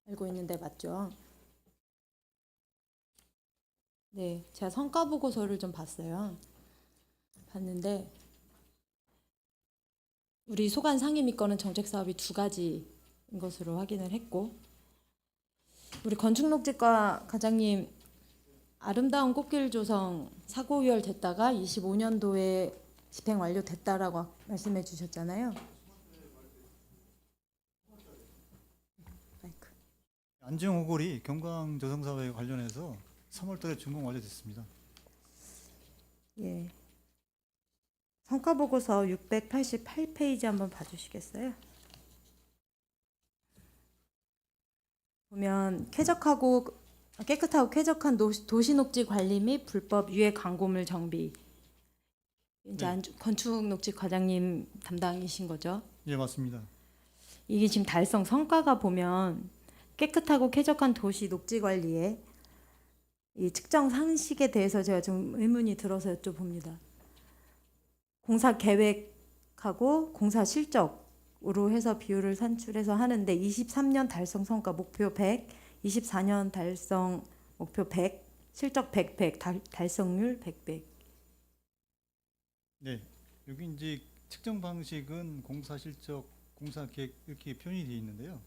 알고 있는데 맞죠? 네, 제가 성과 보고서를 좀 봤어요. 봤는데 우리 소관 상임위 거는 정책 사업이 2가지인 것으로 확인을 했고, 우리 건축녹지과 과장님 아름다운 꽃길 조성 사고 유혈됐다가 25년도에 집행 완료됐다라고 말씀해 주셨잖아요. 마이크. 안중호골이 경광조성사업에 관련해서 3월달에 준공 완료됐습니다. 예. 성과 보고서 688페이지 한번 봐주시겠어요? 보면 깨끗하고 쾌적한 도시녹지 관리 및 불법 유해 광고물 정비. 이제 건축녹지 과장님 담당이신 거죠? 예, 맞습니다. 이게 지금 달성 성과가 보면 깨끗하고 쾌적한 도시 녹지 관리에 이 측정 상식에 대해서 제가 좀 의문이 들어서 여쭤봅니다. 공사 계획하고 공사 실적으로 해서 비율을 산출해서 하는데 23년 달성 성과 목표 100, 24년 달성 목표 100, 실적 100, 100, 달성률 100, 100. 네, 여기 이제 측정 방식은 공사 실적, 공사 계획 이렇게 표현이 되어 있는데요.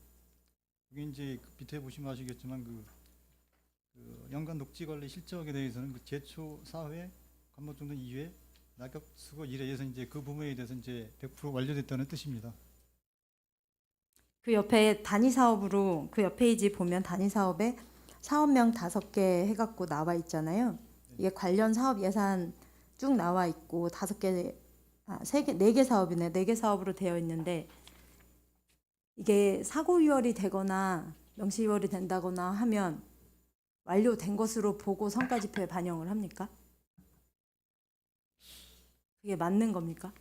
여기 이제 그 밑에 보시면 아시겠지만 그 연간 녹지 관리 실적에 대해서는 그 제초 4회, 관목정돈 2회, 낙엽 수거 1회에서 이제 그 부분에 대해서 이제 100% 완료됐다는 뜻입니다. 그 옆에 단위 사업으로 그 옆 페이지 보면 단위 사업에 사업명 5개 해갖고 나와 있잖아요. 이게 관련 사업 예산 쭉 나와 있고 5개, 4개 사업이네. 4개 사업으로 되어 있는데 이게 사고 유혈이 되거나 명시 유혈이 된다거나 하면 완료된 것으로 보고 성과 지표에 반영을 합니까? 그게 맞는 겁니까?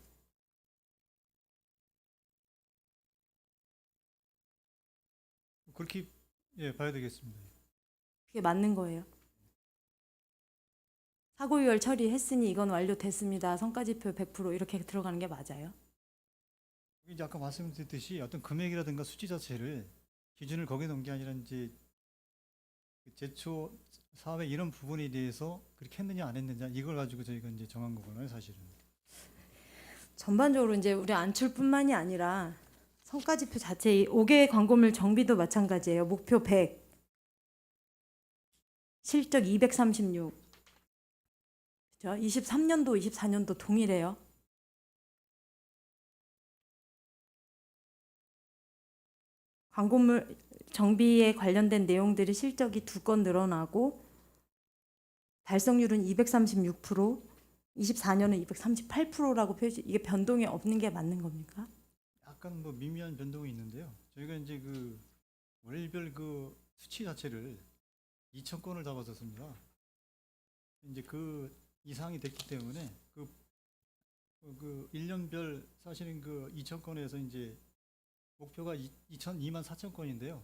그렇게 봐야 되겠습니다. 그게 맞는 거예요. 사고 유혈 처리했으니 이건 완료됐습니다. 성과 지표 100% 이렇게 들어가는 게 맞아요? 이제 아까 말씀드렸듯이 어떤 금액이라든가 수치 자체를 기준을 거기에 놓은 게 아니라 이제 그 제초 사업의 이런 부분에 대해서 그렇게 했느냐 안 했느냐 이걸 가지고 저희가 이제 정한 거거든요, 사실은. 전반적으로 이제 우리 안출뿐만이 아니라 성과 지표 자체 5개의 광고물 정비도 마찬가지예요. 목표 100, 실적 236. 그렇죠? 23년도, 24년도 동일해요. 광고물 정비에 관련된 내용들이 실적이 2건 늘어나고 달성률은 236%, 24년은 238%라고 표시. 이게 변동이 없는 게 맞는 겁니까? 약간 뭐 미미한 변동이 있는데요. 저희가 이제 그 월별 그 수치 자체를 2,000건을 잡았었습니다. 이제 그 이상이 됐기 때문에 그 1년별 사실은 그 2,000건에서 이제 목표가 24,000건인데요.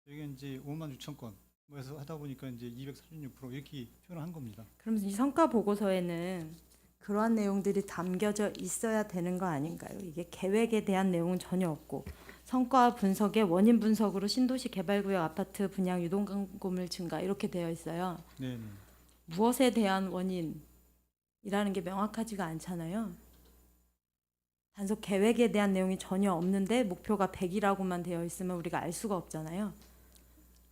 저희가 이제 56,000건 뭐 해서 하다 보니까 이제 236% 이렇게 표현한 겁니다. 그럼 이 성과 보고서에는 그러한 내용들이 담겨져 있어야 되는 거 아닌가요? 이게 계획에 대한 내용은 전혀 없고 성과 분석에 원인 분석으로 신도시 개발구역 아파트 분양 유동 광고물 증가 이렇게 되어 있어요. 네. 무엇에 대한 원인이라는 게 명확하지가 않잖아요. 단속 계획에 대한 내용이 전혀 없는데 목표가 100이라고만 되어 있으면 우리가 알 수가 없잖아요.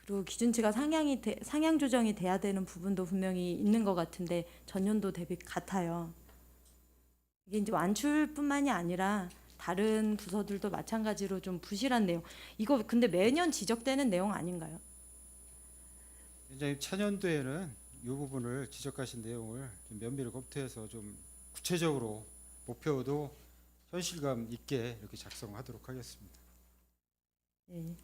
그리고 기준치가 상향 조정이 돼야 되는 부분도 분명히 있는 것 같은데 전년도 대비 같아요. 이게 이제 완출뿐만이 아니라 다른 부서들도 마찬가지로 좀 부실한 내용. 이거 근데 매년 지적되는 내용 아닌가요? 위원장님 차년도에는 이 부분을 지적하신 내용을 좀 면밀히 검토해서 좀 구체적으로 목표도 현실감 있게 이렇게 작성하도록 하겠습니다. 예.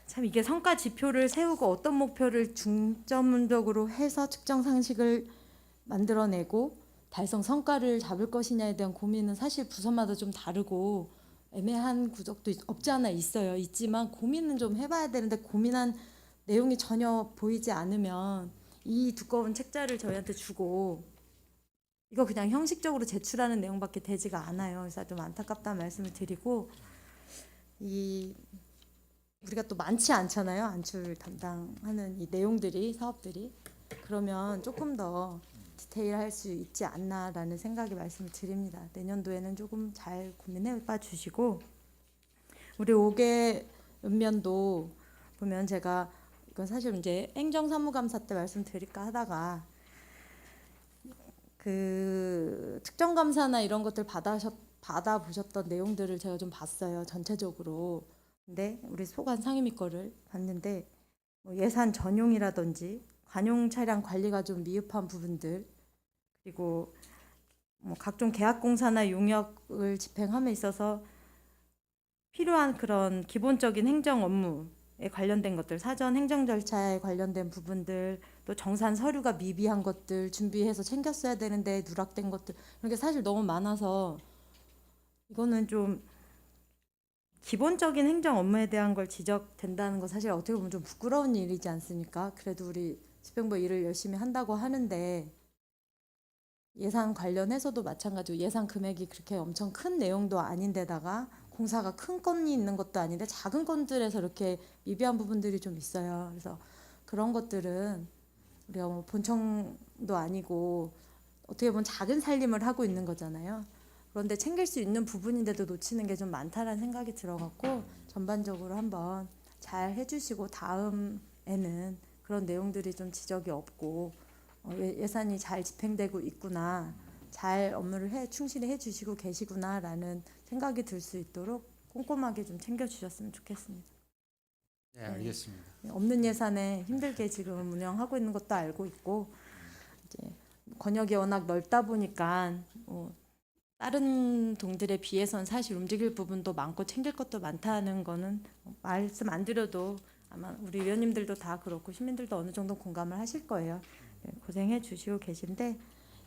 참 이게 성과 지표를 세우고 어떤 목표를 중점적으로 해서 측정 상식을 만들어내고 달성 성과를 잡을 것이냐에 대한 고민은 사실 부서마다 좀 다르고 애매한 구석도 없지 않아 있어요. 있지만 고민은 좀 해봐야 되는데 고민한 내용이 전혀 보이지 않으면 이 두꺼운 책자를 저희한테 주고 이거 그냥 형식적으로 제출하는 내용밖에 되지가 않아요. 그래서 좀 안타깝다는 말씀을 드리고 우리가 또 많지 않잖아요. 안출 담당하는 이 내용들이 사업들이 그러면 조금 더 디테일할 수 있지 않나라는 생각에 말씀을 드립니다. 내년도에는 조금 잘 고민해봐 주시고 우리 5개 읍면도 보면 제가 이건 사실 이제 행정사무감사 때 말씀드릴까 하다가 그 특정감사나 이런 것들 받아보셨던 내용들을 제가 좀 봤어요. 전체적으로. 근데 우리 소관 상임위 거를 봤는데 뭐 예산 전용이라든지 관용 차량 관리가 좀 미흡한 부분들 그리고 뭐 각종 계약 공사나 용역을 집행함에 있어서 필요한 그런 기본적인 행정 업무에 관련된 것들, 사전 행정 절차에 관련된 부분들, 또 정산 서류가 미비한 것들 준비해서 챙겼어야 되는데 누락된 것들 이런 게 사실 너무 많아서 이거는 좀 기본적인 행정 업무에 대한 걸 지적된다는 거 사실 어떻게 보면 좀 부끄러운 일이지 않습니까? 그래도 우리 집행부 일을 열심히 한다고 하는데 예산 관련해서도 마찬가지고 예산 금액이 그렇게 엄청 큰 내용도 아닌데다가 공사가 큰 건이 있는 것도 아닌데 작은 건들에서 이렇게 미비한 부분들이 좀 있어요. 그래서 그런 것들은 우리가 뭐 본청도 아니고 어떻게 보면 작은 살림을 하고 있는 거잖아요. 그런데 챙길 수 있는 부분인데도 놓치는 게 좀 많다라는 생각이 들어갖고 전반적으로 한번 잘 해주시고 다음에는 그런 내용들이 좀 지적이 없고 예산이 잘 집행되고 있구나, 잘 업무를 충실히 해주시고 계시구나라는 생각이 들 수 있도록 꼼꼼하게 좀 챙겨주셨으면 좋겠습니다. 네, 알겠습니다. 없는 예산에 힘들게 지금 운영하고 있는 것도 알고 있고 이제 권역이 워낙 넓다 보니까 다른 동들에 비해서는 사실 움직일 부분도 많고 챙길 것도 많다는 거는 말씀 안 드려도 아마 우리 위원님들도 다 그렇고 시민들도 어느 정도 공감을 하실 거예요. 고생해 주시고 계신데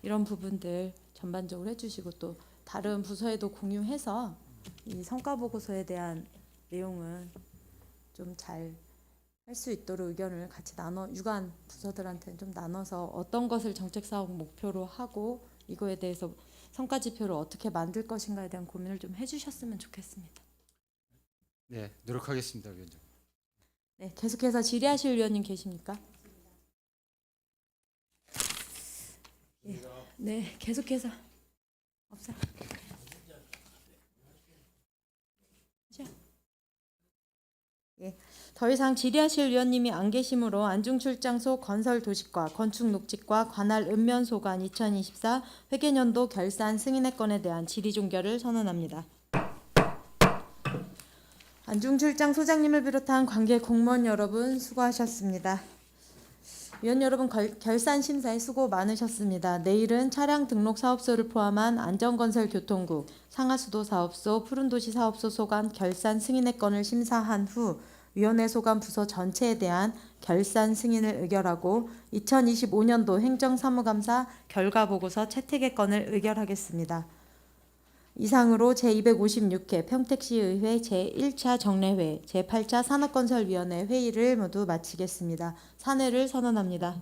이런 부분들 전반적으로 해주시고 또 다른 부서에도 공유해서 이 성과 보고서에 대한 내용은 좀 잘 할 수 있도록 의견을 같이 유관 부서들한테는 좀 나눠서 어떤 것을 정책 사업 목표로 하고 이거에 대해서 성과 지표를 어떻게 만들 것인가에 대한 고민을 좀 해주셨으면 좋겠습니다. 네, 노력하겠습니다, 위원장. 네, 계속해서 질의하실 위원님 계십니까? 네, 계속해서 없어요. 예, 더 이상 질의하실 위원님이 안 계시므로 안중출장소 건설도시과 건축녹지과 관할 읍면소관 2024 회계년도 결산 승인의 건에 대한 질의 종결을 선언합니다. 안중출장 소장님을 비롯한 관계 공무원 여러분 수고하셨습니다. 위원 여러분 결산 심사에 수고 많으셨습니다. 내일은 차량 등록 사업소를 포함한 안전건설교통국, 상하수도 사업소, 푸른도시 사업소 소관 결산 승인의 건을 심사한 후 위원회 소관 부서 전체에 대한 결산 승인을 의결하고 2025년도 행정사무감사 결과보고서 채택의 건을 의결하겠습니다. 이상으로 제256회 평택시의회 제1차 정례회 제8차 산업건설위원회 회의를 모두 마치겠습니다. 산회를 선언합니다.